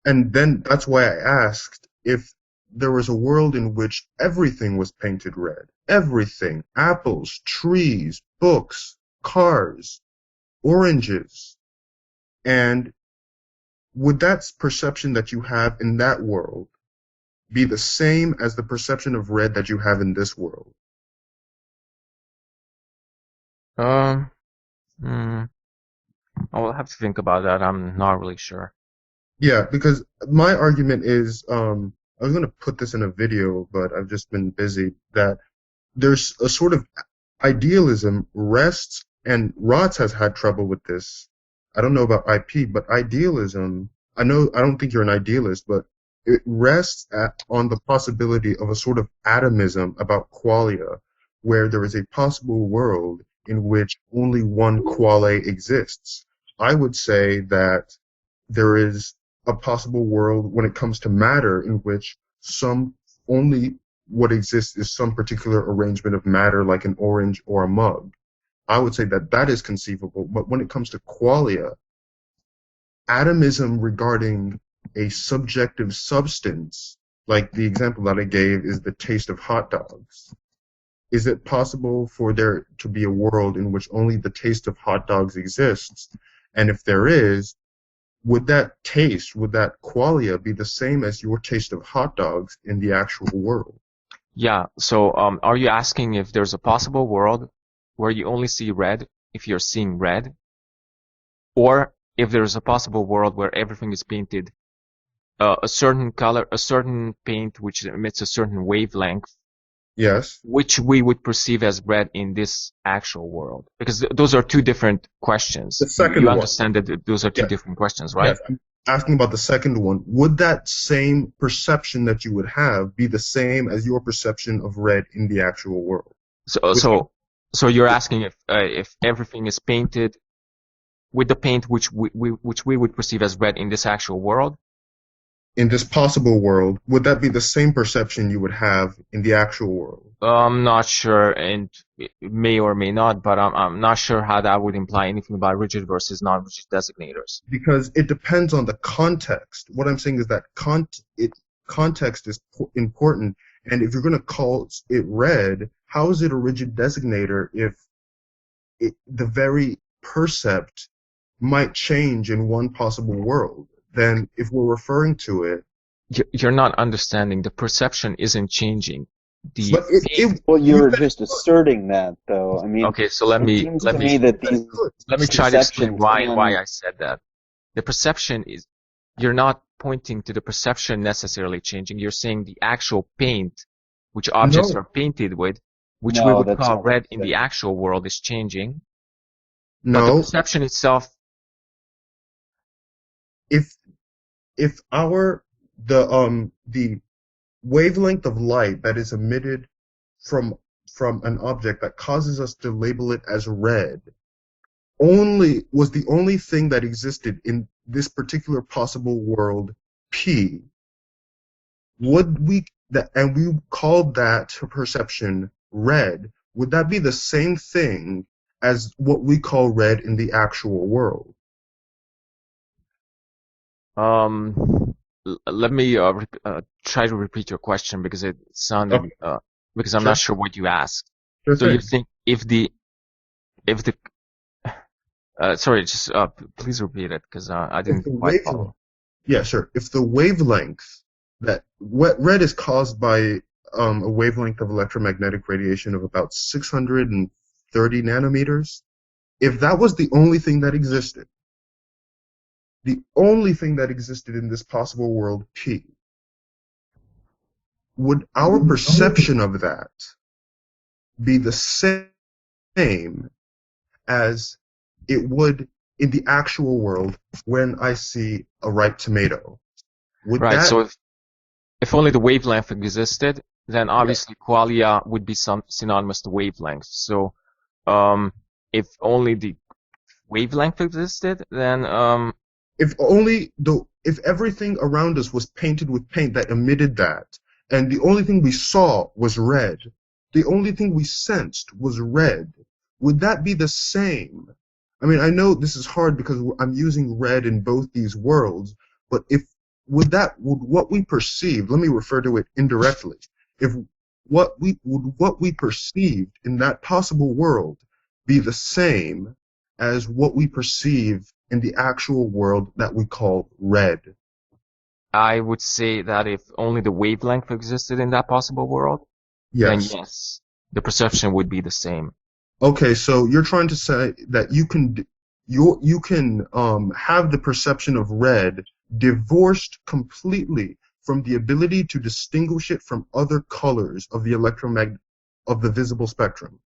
And then that's why I asked if there was a world in which everything was painted red. Everything. Apples, trees, books, cars, oranges. And would that perception that you have in that world be the same as the perception of red that you have in this world? Um, hmm, I will have to think about that. I'm not really sure. Yeah, because my argument is, I was going to put this in a video, but I've just been busy, that there's a sort of idealism rests, and Rots has had trouble with this. I don't know about IP, but idealism, I don't think you're an idealist, but it rests on the possibility of a sort of atomism about qualia, where there is a possible world in which only one quale exists. I would say that there is a possible world when it comes to matter in which only what exists is some particular arrangement of matter, like an orange or a mug. I would say that that is conceivable. But when it comes to qualia, atomism regarding a subjective substance, like the example that I gave is the taste of hot dogs. Is it possible for there to be a world in which only the taste of hot dogs exists? And if there is, would that qualia be the same as your taste of hot dogs in the actual world? Yeah, so are you asking if there's a possible world where you only see red if you're seeing red? Or if there's a possible world where everything is painted a certain color, a certain paint which emits a certain wavelength, Yes. which we would perceive as red in this actual world? Because those are two different questions. The second You one. understand that those are two Yes. different questions, right? Yes, I'm asking about the second one. Would that same perception that you would have be the same as your perception of red in the actual world? So you're asking if everything is painted with the paint which we would perceive as red in this actual world? In this possible world, would that be the same perception you would have in the actual world? I'm not sure, and it may or may not, but I'm not sure how that would imply anything about rigid versus non-rigid designators. Because it depends on the context. What I'm saying is that context is important, and if you're going to call it red, how is it a rigid designator if the very percept might change in one possible world? Then if we're referring to it, You're not understanding. The perception isn't changing. but Well, you're just asserting that, though. I mean, Okay, so let me that these try to explain perceptions why I said that. The perception is, you're not pointing to the perception necessarily changing. You're saying the actual paint, which objects are painted with, which we No, would that's call not red what in I'm the actual world, is changing. But the no. perception itself, If the wavelength of light that is emitted from an object that causes us to label it as red was the only thing that existed in this particular possible world P, and we called that perception red, would that be the same thing as what we call red in the actual world? let me try to repeat your question because it sounded Okay. because I'm Sure. not sure what you asked. Sure So you thing. think if the sorry, just please repeat it because I If didn't the quite follow. Yeah, sure. If the wavelength red is caused by a wavelength of electromagnetic radiation of about 630 nanometers, if that was the only thing that existed in this possible world P, would our perception of that be the same as it would in the actual world when I see a ripe tomato? Would Right. that So if only the wavelength existed, then obviously qualia would be synonymous to wavelength. So if only the wavelength existed, then if everything around us was painted with paint that emitted that, and the only thing we saw was red, the only thing we sensed was red, would that be the same? I mean, I know this is hard because I'm using red in both these worlds, but would what we perceive, let me refer to it indirectly, if what we perceived in that possible world be the same as what we perceive in the actual world that we call red? I would say that if only the wavelength existed in that possible world, then Yes. yes, the perception would be the same. Okay, so you're trying to say that you can have the perception of red divorced completely from the ability to distinguish it from other colors of the of the visible spectrum.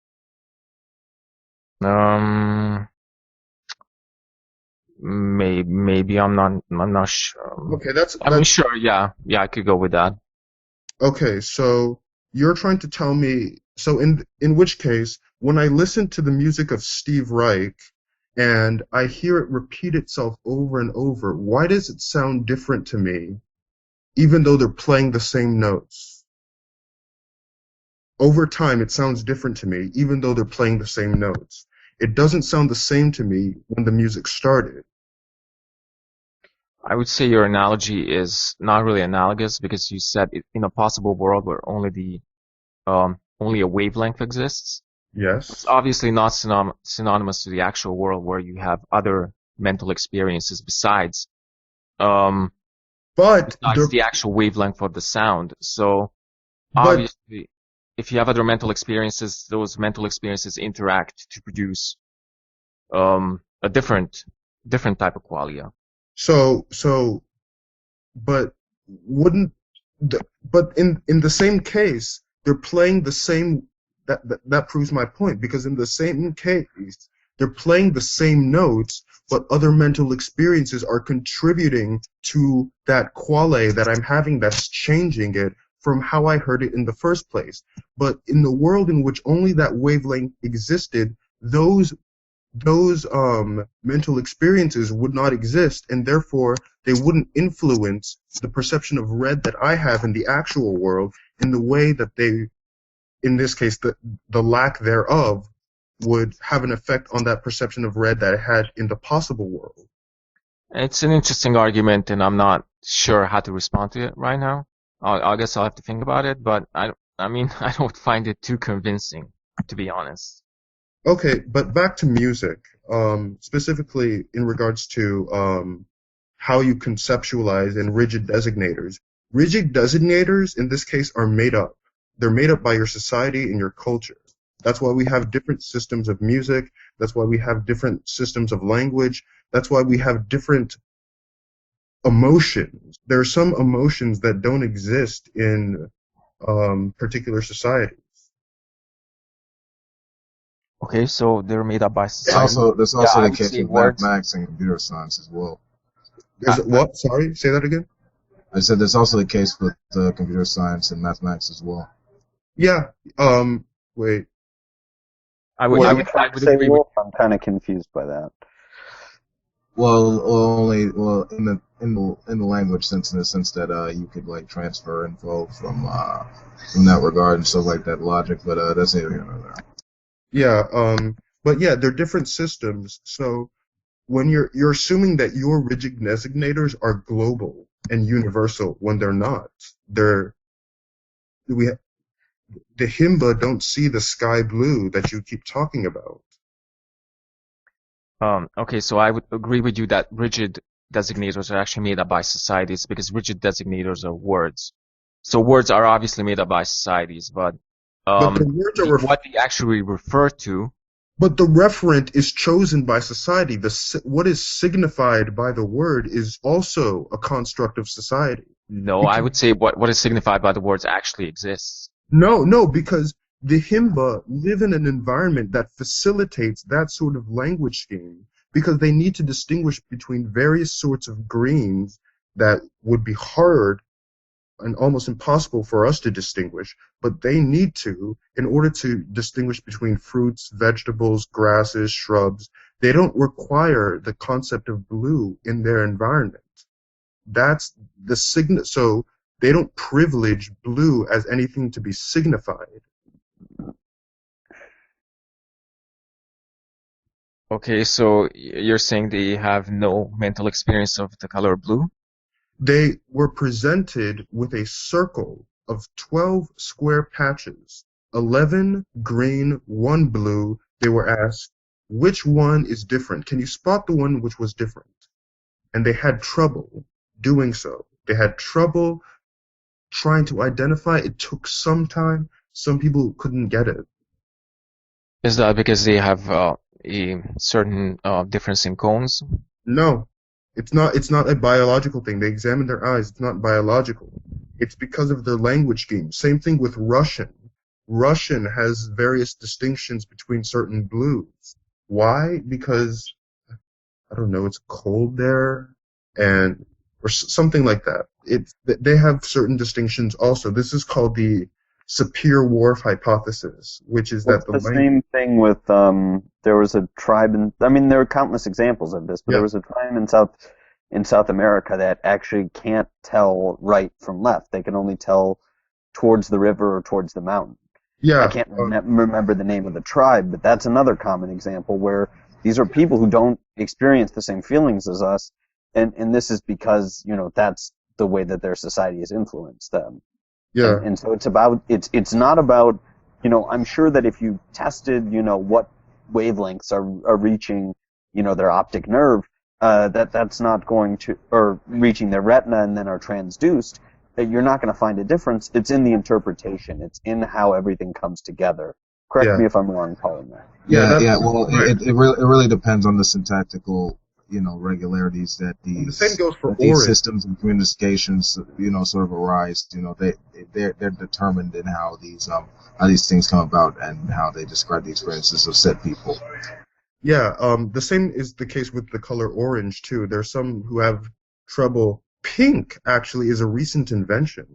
Maybe I'm not sure. Okay, I mean, sure, yeah, I could go with that. okay. So you're trying to tell me. So in which case, when I listen to the music of Steve Reich and I hear it repeat itself over and over, why does it sound different to me, even though they're playing the same notes? Over time, it sounds different to me, even though they're playing the same notes. It doesn't sound the same to me when the music started. I would say your analogy is not really analogous because you said in a possible world where only a wavelength exists. Yes. It's obviously not synonymous to the actual world where you have other mental experiences besides But the actual wavelength of the sound. So obviously, if you have other mental experiences, those mental experiences interact to produce a different type of qualia. But wouldn't but in the same case they're playing the same that proves my point, because in the same case they're playing the same notes, but other mental experiences are contributing to that quale that I'm having that's changing it from how I heard it in the first place. But in the world in which only that wavelength existed, those mental experiences would not exist, and therefore they wouldn't influence the perception of red that I have in the actual world in the way that they, in this case, the lack thereof would have an effect on that perception of red that I had in the possible world. It's an interesting argument, and I'm not sure how to respond to it right now. I guess I'll have to think about it, but I mean, I don't find it too convincing, to be honest. Okay, but back to music, specifically in regards to how you conceptualize and rigid designators. Rigid designators, in this case, are made up. They're made up by your society and your culture. That's why we have different systems of music. That's why we have different systems of language. That's why we have different emotions. There are some emotions that don't exist in particular societies. Okay, so they're made up by society. That's also the case with mathematics and computer science as well. What? Sorry, say that again. I said that's also the case with computer science and mathematics as well. Yeah. Wait. I would agree with. I'm kind of confused by that. Well, in the language sense, in the sense that you could like transfer info from that regard and stuff like that, logic. But that's neither here nor there. Yeah. But yeah, they're different systems. So when you're assuming that your rigid designators are global and universal when they're not. The Himba don't see the sky blue that you keep talking about. Okay, so I would agree with you that rigid designators are actually made up by societies because rigid designators are words. So words are obviously made up by societies, but the words are what they actually refer to. But the referent is chosen by society. What is signified by the word is also a construct of society. No, I would say what is signified by the words actually exists. No, because the Himba live in an environment that facilitates that sort of language scheme, because they need to distinguish between various sorts of greens that would be hard and almost impossible for us to distinguish, but they need to in order to distinguish between fruits, vegetables, grasses, shrubs. They don't require the concept of blue in their environment. That's the so they don't privilege blue as anything to be signified. Okay, so you're saying they have no mental experience of the color blue? They were presented with a circle of 12 square patches, 11 green, 1 blue. They were asked, which one is different? Can you spot the one which was different? And they had trouble doing so. They had trouble trying to identify. It took some time. Some people couldn't get it. Is that because they have a certain difference in cones? No, it's not. It's not a biological thing. They examined their eyes. It's not biological. It's because of their language scheme. Same thing with Russian. Russian has various distinctions between certain blues. Why? Because I don't know. It's cold there, and or something like that. They have certain distinctions also. This is called the Sapir-Whorf hypothesis, which is Well, that it's the same thing with there was a tribe there are countless examples of this, but Yeah. there was a tribe in South America that actually can't tell right from left. They can only tell towards the river or towards the mountain. Yeah. I can't remember the name of the tribe, but that's another common example where these are people who don't experience the same feelings as us, and this is because, that's the way that their society has influenced them. Yeah. And so it's not about, I'm sure that if you tested, what wavelengths are reaching, their optic nerve, that's not going to, or reaching their retina and then are transduced, that you're not going to find a difference. It's in the interpretation. It's in how everything comes together. Correct Yeah. me if I'm wrong, calling that. Yeah. Well, right. it really depends on the syntactical, regularities that The same goes for these orange. systems and communications, sort of arise. They're determined in how these things come about and how they describe the experiences of said people. Yeah, the same is the case with the color orange too. There's some who have trouble. Pink actually is a recent invention.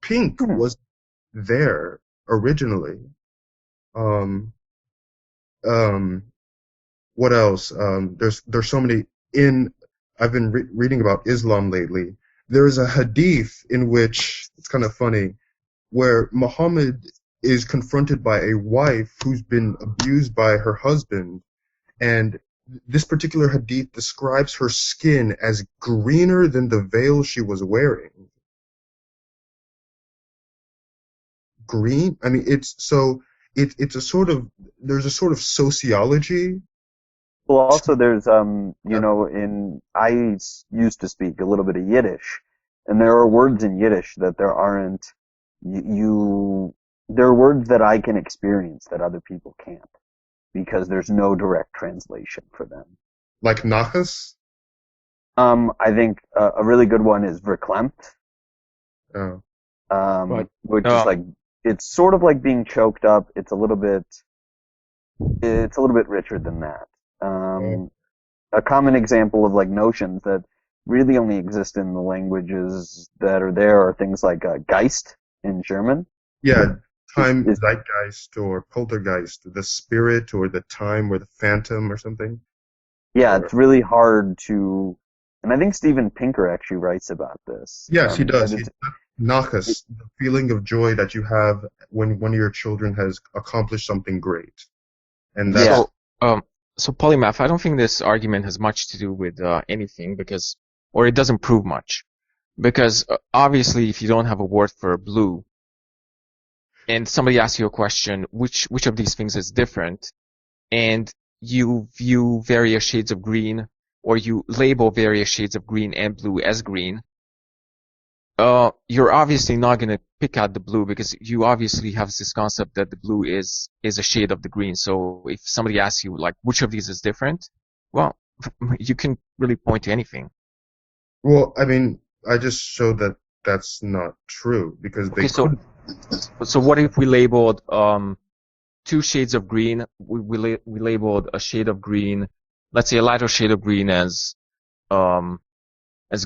Pink was there originally. What else? There's so many I've been reading about Islam lately. There is a hadith in which it's kind of funny, where Muhammad is confronted by a wife who's been abused by her husband, and this particular hadith describes her skin as greener than the veil she was wearing. Green? I mean, it's a sort of, there's a sort of sociology. Well, also there's, I used to speak a little bit of Yiddish, and there are words in Yiddish that there aren't, there are words that I can experience that other people can't, because there's no direct translation for them. Like nachas? I think a really good one is verklempt. Oh. Which is like, it's sort of like being choked up. It's a little bit richer than that. A common example of like notions that really only exist in the languages that are there are things like Geist in German. Yeah, time, Zeitgeist or Poltergeist, the spirit or the time or the phantom or something. Yeah, it's really hard to, and I think Steven Pinker actually writes about this. Yes, he does. Nachas, the feeling of joy that you have when one of your children has accomplished something great. And that's... So Polymath, I don't think this argument has much to do with anything or it doesn't prove much. Because obviously if you don't have a word for blue, and somebody asks you a question, which of these things is different, and you view various shades of green, or you label various shades of green and blue as green, you're obviously not going to pick out the blue because you obviously have this concept that the blue is a shade of the green. So if somebody asks you, like, which of these is different, well, you can really point to anything. Well, I mean, I just showed that that's not true because they could... So what if we labeled two shades of green? We labeled a shade of green, let's say a lighter shade of green as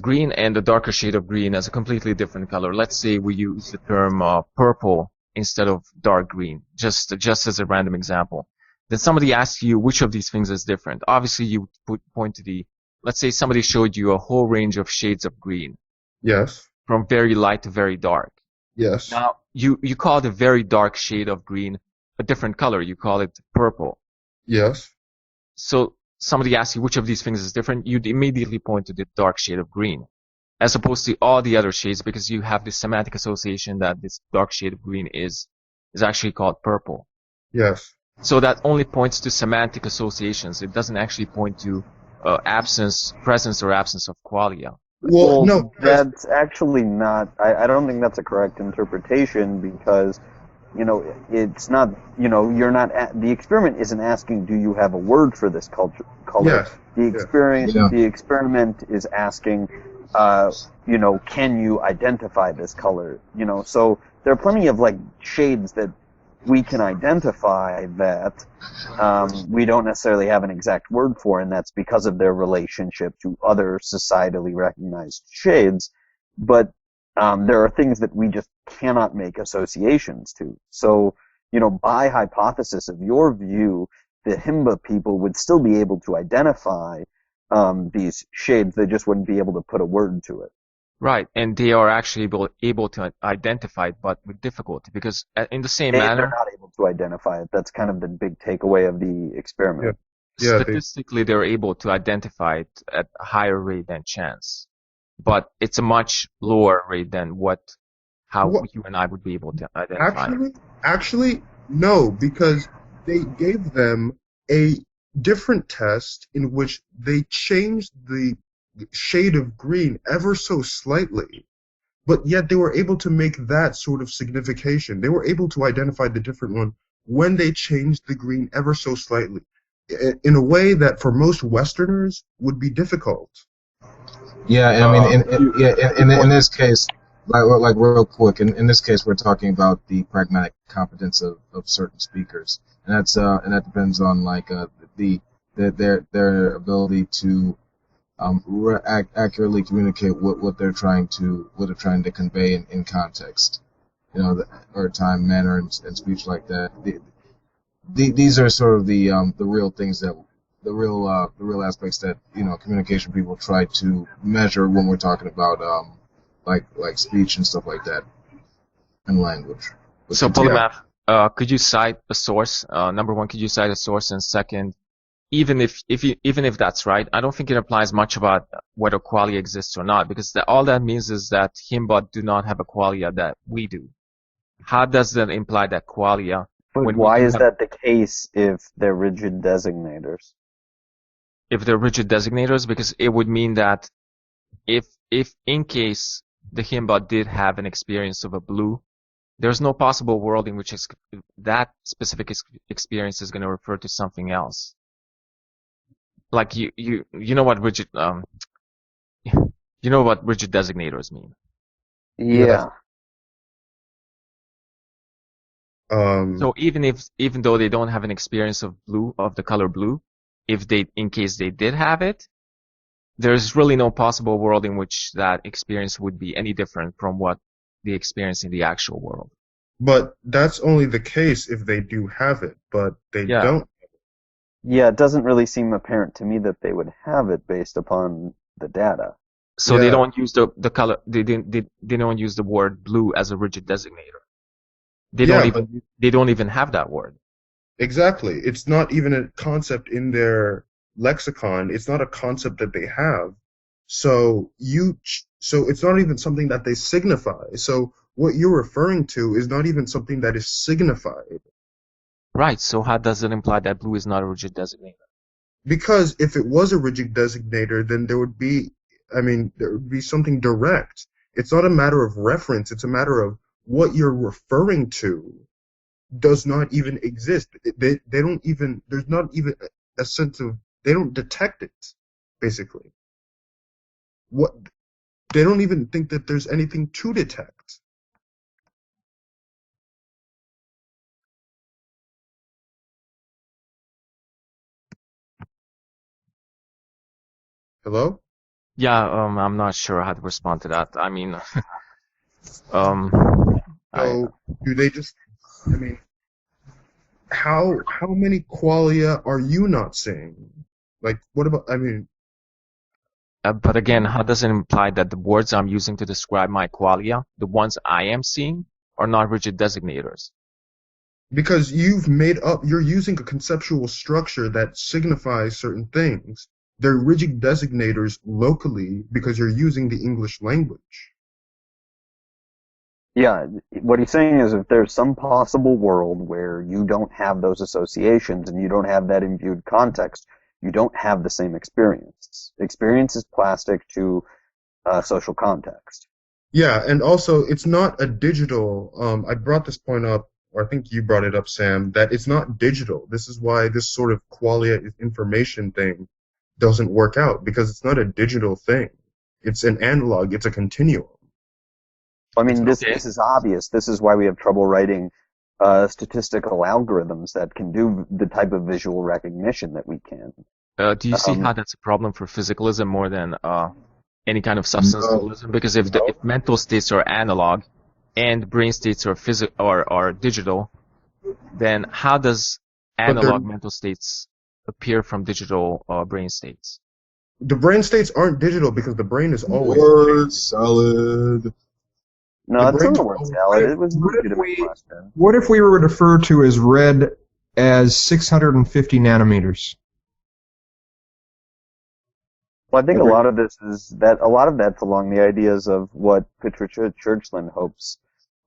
green and a darker shade of green as a completely different color. Let's say we use the term purple instead of dark green, just as a random example. Then somebody asks you which of these things is different. Obviously, you point to let's say somebody showed you a whole range of shades of green. Yes. From very light to very dark. Yes. Now, you call the very dark shade of green a different color. You call it purple. Yes. So somebody asks you which of these things is different, you'd immediately point to the dark shade of green, as opposed to all the other shades, because you have this semantic association that this dark shade of green is actually called purple. Yes. So that only points to semantic associations. It doesn't actually point to presence or absence of qualia. Well, no, that's actually not. I don't think that's a correct interpretation because, it's not. You're not. The experiment isn't asking, do you have a word for this color? yes, The experiment is asking, can you identify this color? So there are plenty of shades that we can identify that we don't necessarily have an exact word for, and that's because of their relationship to other societally recognized shades. But there are things that we just cannot make associations to. So, by hypothesis of your view, the Himba people would still be able to identify these shades. They just wouldn't be able to put a word to it. Right, and they are actually able to identify it, but with difficulty, because in the same They're manner, not able to identify it. That's kind of the big takeaway of the experiment. Yeah, statistically they're able to identify it at a higher rate than chance, but it's a much lower rate than how you and I would be able to identify it. Actually, no, because they gave them a different test in which they changed the shade of green ever so slightly, but yet they were able to make that sort of signification. They were able to identify the different one when they changed the green ever so slightly, in a way that for most Westerners would be difficult. Yeah, and I mean, in this case, like real quick, in this case, we're talking about the pragmatic competence of certain speakers, and that depends on their ability to accurately communicate what they're trying to convey in context, or time, manner, and speech like that. These are sort of the real things the real aspects that communication people try to measure when we're talking about like speech and stuff like that, and language. So Polymath, could you cite a source? Number one, could you cite a source, and second, even if that's right, I don't think it applies much about whether qualia exists or not, because all that means is that Himba do not have a qualia that we do. How does that imply that qualia? But why is that the case if they're rigid designators? If they're rigid designators, because it would mean that if in case the Himba did have an experience of a blue, there's no possible world in which that specific experience is going to refer to something else. Like you know what rigid rigid designators mean. Yeah. So even though they don't have an experience of the color blue, in case they did have it, there's really no possible world in which that experience would be any different from what they experience in the actual world. But that's only the case if they do have it, but they don't. Yeah, it doesn't really seem apparent to me that they would have it based upon the data. So they don't use the color. They don't use the word blue as a rigid designator. They don't even have that word. Exactly. It's not even a concept in their lexicon. It's not a concept that they have. So it's not even something that they signify. So what you're referring to is not even something that is signified. Right. So how does it imply that blue is not a rigid designator? Because if it was a rigid designator, then there would be something direct. It's not a matter of reference. It's a matter of what you're referring to does not even exist. They don't even, there's not even a sense of, they don't detect it, basically. They don't even think that there's anything to detect. Hello? Yeah, I'm not sure how to respond to that. I mean, do they just, how many qualia are you not seeing? Like, what about, but again, how does it imply that the words I'm using to describe my qualia, the ones I am seeing, are not rigid designators? Because you're using a conceptual structure that signifies certain things. They're rigid designators locally because you're using the English language. Yeah, what he's saying is if there's some possible world where you don't have those associations and you don't have that imbued context, you don't have the same experience. Experience is plastic to social context. Yeah, and also it's not a digital. I brought this point up, or I think you brought it up, Sam, that it's not digital. This is why this sort of qualia information thing doesn't work out, because it's not a digital thing. It's an analog. It's a continuum. I mean, this Okay. is obvious. This is why we have trouble writing statistical algorithms that can do the type of visual recognition that we can. Do you see how that's a problem for physicalism more than any kind of substantialism? Because if if mental states are analog and brain states are digital, then how does analog mental states appear from digital brain states? The brain states aren't digital because the brain is always Word salad. No, The it's brain- in the word salad. It was a what if legitimate we- question. What if we were to refer to as red as 650 nanometers? Well, I think a lot of this is that a lot of that's along the ideas of what Patricia Churchland hopes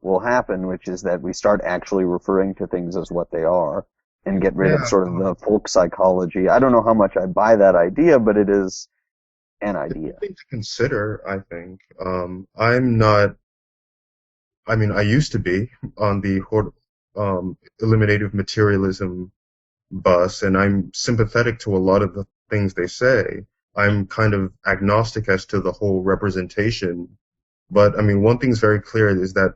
will happen, which is that we start actually referring to things as what they are and get rid of sort of the folk psychology. I don't know how much I buy that idea, but it is an idea. Something to consider, I think. I'm not. I mean, I used to be on the eliminative materialism bus, and I'm sympathetic to a lot of the things they say. I'm kind of agnostic as to the whole representation, but I mean, one thing's very clear is that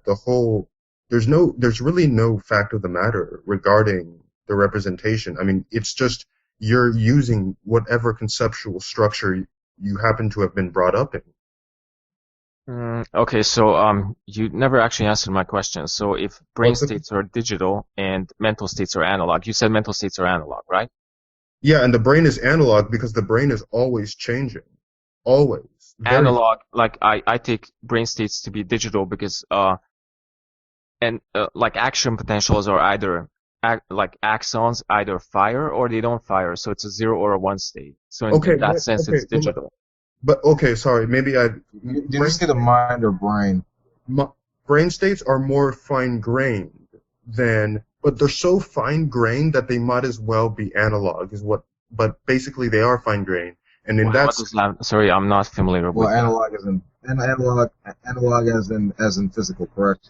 there's really no fact of the matter regarding the representation. I mean, it's just you're using whatever conceptual structure you happen to have been brought up in. Okay, so you never actually answered my question. So if brain states are digital and mental states are analog, you said mental states are analog, right? Yeah, and the brain is analog because the brain is always changing. Always. Analog, like I take brain states to be digital because like action potentials are either like axons either fire or they don't fire, so it's a 0 or a 1 state. So in that sense, it's digital. But okay, sorry, maybe Did you say the mind or brain? Brain states are more fine-grained but they're so fine-grained that they might as well be analog, but basically they are fine-grained. And in sorry, I'm not familiar with that. Analog as in physical, correct?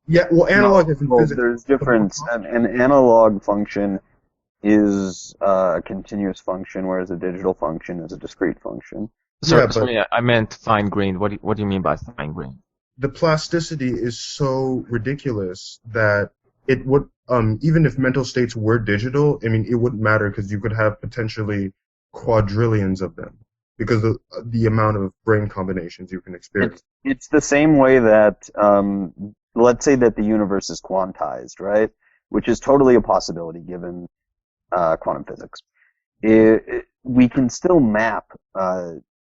Yeah, well, analog is in physical. There's difference. An analog function is a continuous function, whereas a digital function is a discrete function. Sorry, I meant fine-grained. What do you mean by fine-grained? The plasticity is so ridiculous that it would, even if mental states were digital, I mean, it wouldn't matter because you could have potentially quadrillions of them because of the amount of brain combinations you can experience. It's the same way that, let's say that the universe is quantized, right? Which is totally a possibility given quantum physics. We can still map,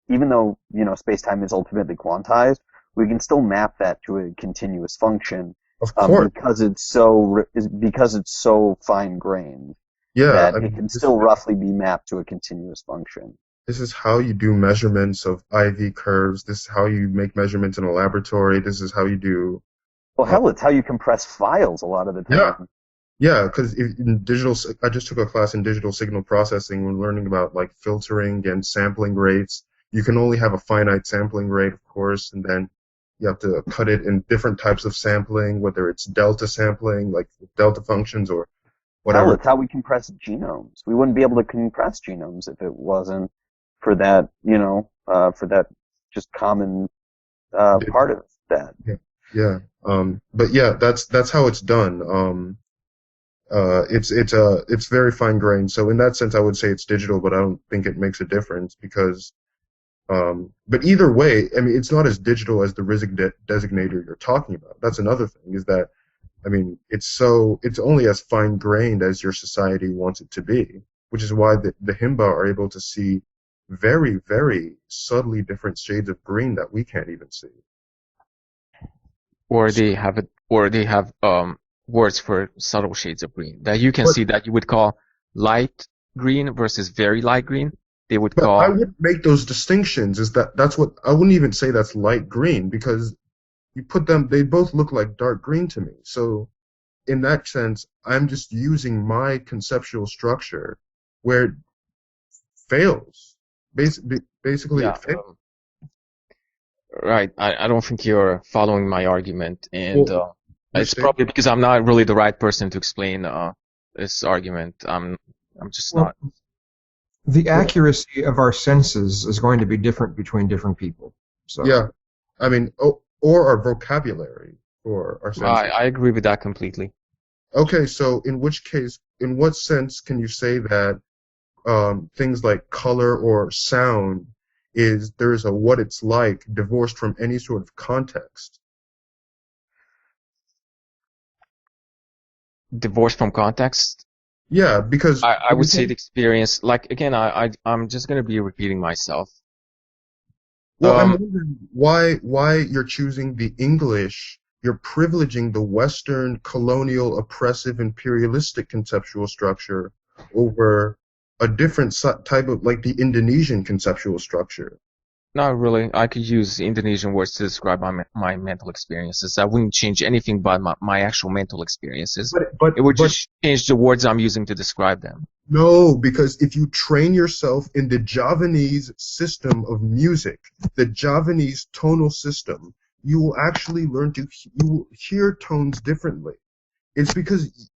even though, space-time is ultimately quantized, we can still map that to a continuous function. Of course. Because it's so fine-grained. Yeah. That it can still roughly be mapped to a continuous function. This is how you do measurements of IV curves. This is how you make measurements in a laboratory. This is how you do. Well, hell, it's how you compress files a lot of the time. Yeah, because in digital, I just took a class in digital signal processing. We're learning about like filtering and sampling rates. You can only have a finite sampling rate, of course, and then you have to cut it in different types of sampling, whether it's delta sampling, like delta functions or whatever. Hell, it's how we compress genomes. We wouldn't be able to compress genomes if it wasn't for that, for that just common part of that. Yeah. But yeah, that's how it's done. It's very fine grained. So in that sense, I would say it's digital, but I don't think it makes a difference because, but either way, I mean, it's not as digital as the RISC designator you're talking about. That's another thing is that, I mean, it's only as fine grained as your society wants it to be, which is why the Himba are able to see very, very subtly different shades of green that we can't even see. Or they have words for subtle shades of green that you can see that you would call light green versus very light green. They would call. I wouldn't make those distinctions. That's what I wouldn't even say that's light green because you put them. They both look like dark green to me. So in that sense, I'm just using my conceptual structure where it fails. Basically, it fails. Right. I don't think you're following my argument, and Well, it's probably because I'm not really the right person to explain this argument. I'm just Well, not. the accuracy of our senses is going to be different between different people. So yeah, I mean, or our vocabulary or our senses. I agree with that completely. Okay, so in which case, in what sense can you say that things like color or sound there's a what it's like divorced from any sort of context? Divorced from context. Yeah, because I would say the experience. Like again, I'm just gonna be repeating myself. well, I'm wondering why you're choosing the English. You're privileging the Western colonial, oppressive, imperialistic conceptual structure over a different type of, like the Indonesian conceptual structure. Not really. I could use Indonesian words to describe my mental experiences. That wouldn't change anything but my actual mental experiences. But It would just change the words I'm using to describe them. no, because if you train yourself in the Javanese system of music, the Javanese tonal system, you will actually learn you will hear tones differently. It's because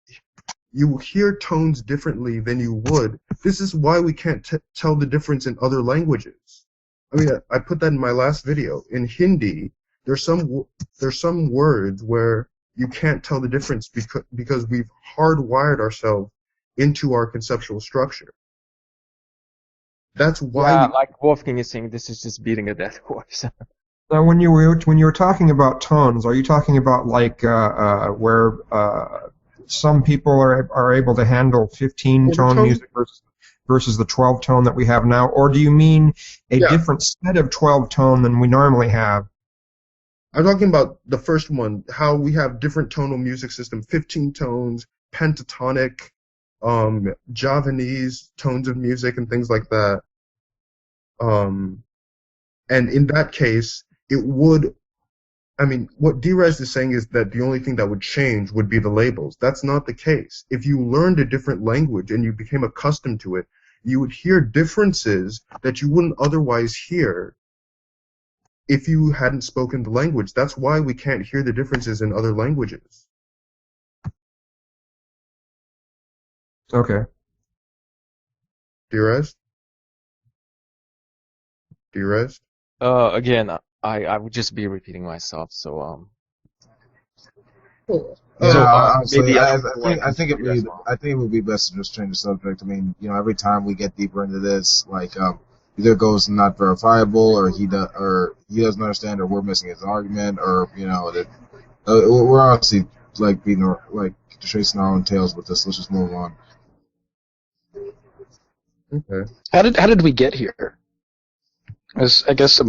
you will hear tones differently than you would. This is why we can't tell the difference in other languages. I mean, I put that in my last video. In Hindi, there's some words where you can't tell the difference because we've hardwired ourselves into our conceptual structure. That's why. Yeah, like Wolfgang is saying, this is just beating a dead horse. now, when you were talking about tones, are you talking about like where some people are able to handle 15-tone music versus the 12-tone that we have now, or do you mean a different set of 12-tone than we normally have? I'm talking about the first one, how we have different tonal music system, 15 tones, pentatonic, Javanese tones of music and things like that. And in that case, it would, I mean, what Derezzed is saying is that the only thing that would change would be the labels. That's not the case. If you learned a different language and you became accustomed to it, you would hear differences that you wouldn't otherwise hear if you hadn't spoken the language. That's why we can't hear the differences in other languages. Okay. Derezzed? Derezzed? Again, I would just be repeating myself. So Honestly, maybe I think it would be best to just change the subject. I mean, every time we get deeper into this, like either goes not verifiable, or he doesn't understand, or we're missing his argument, or we're honestly like chasing our own tails with this. Let's just move on. Okay. How did we get here? I guess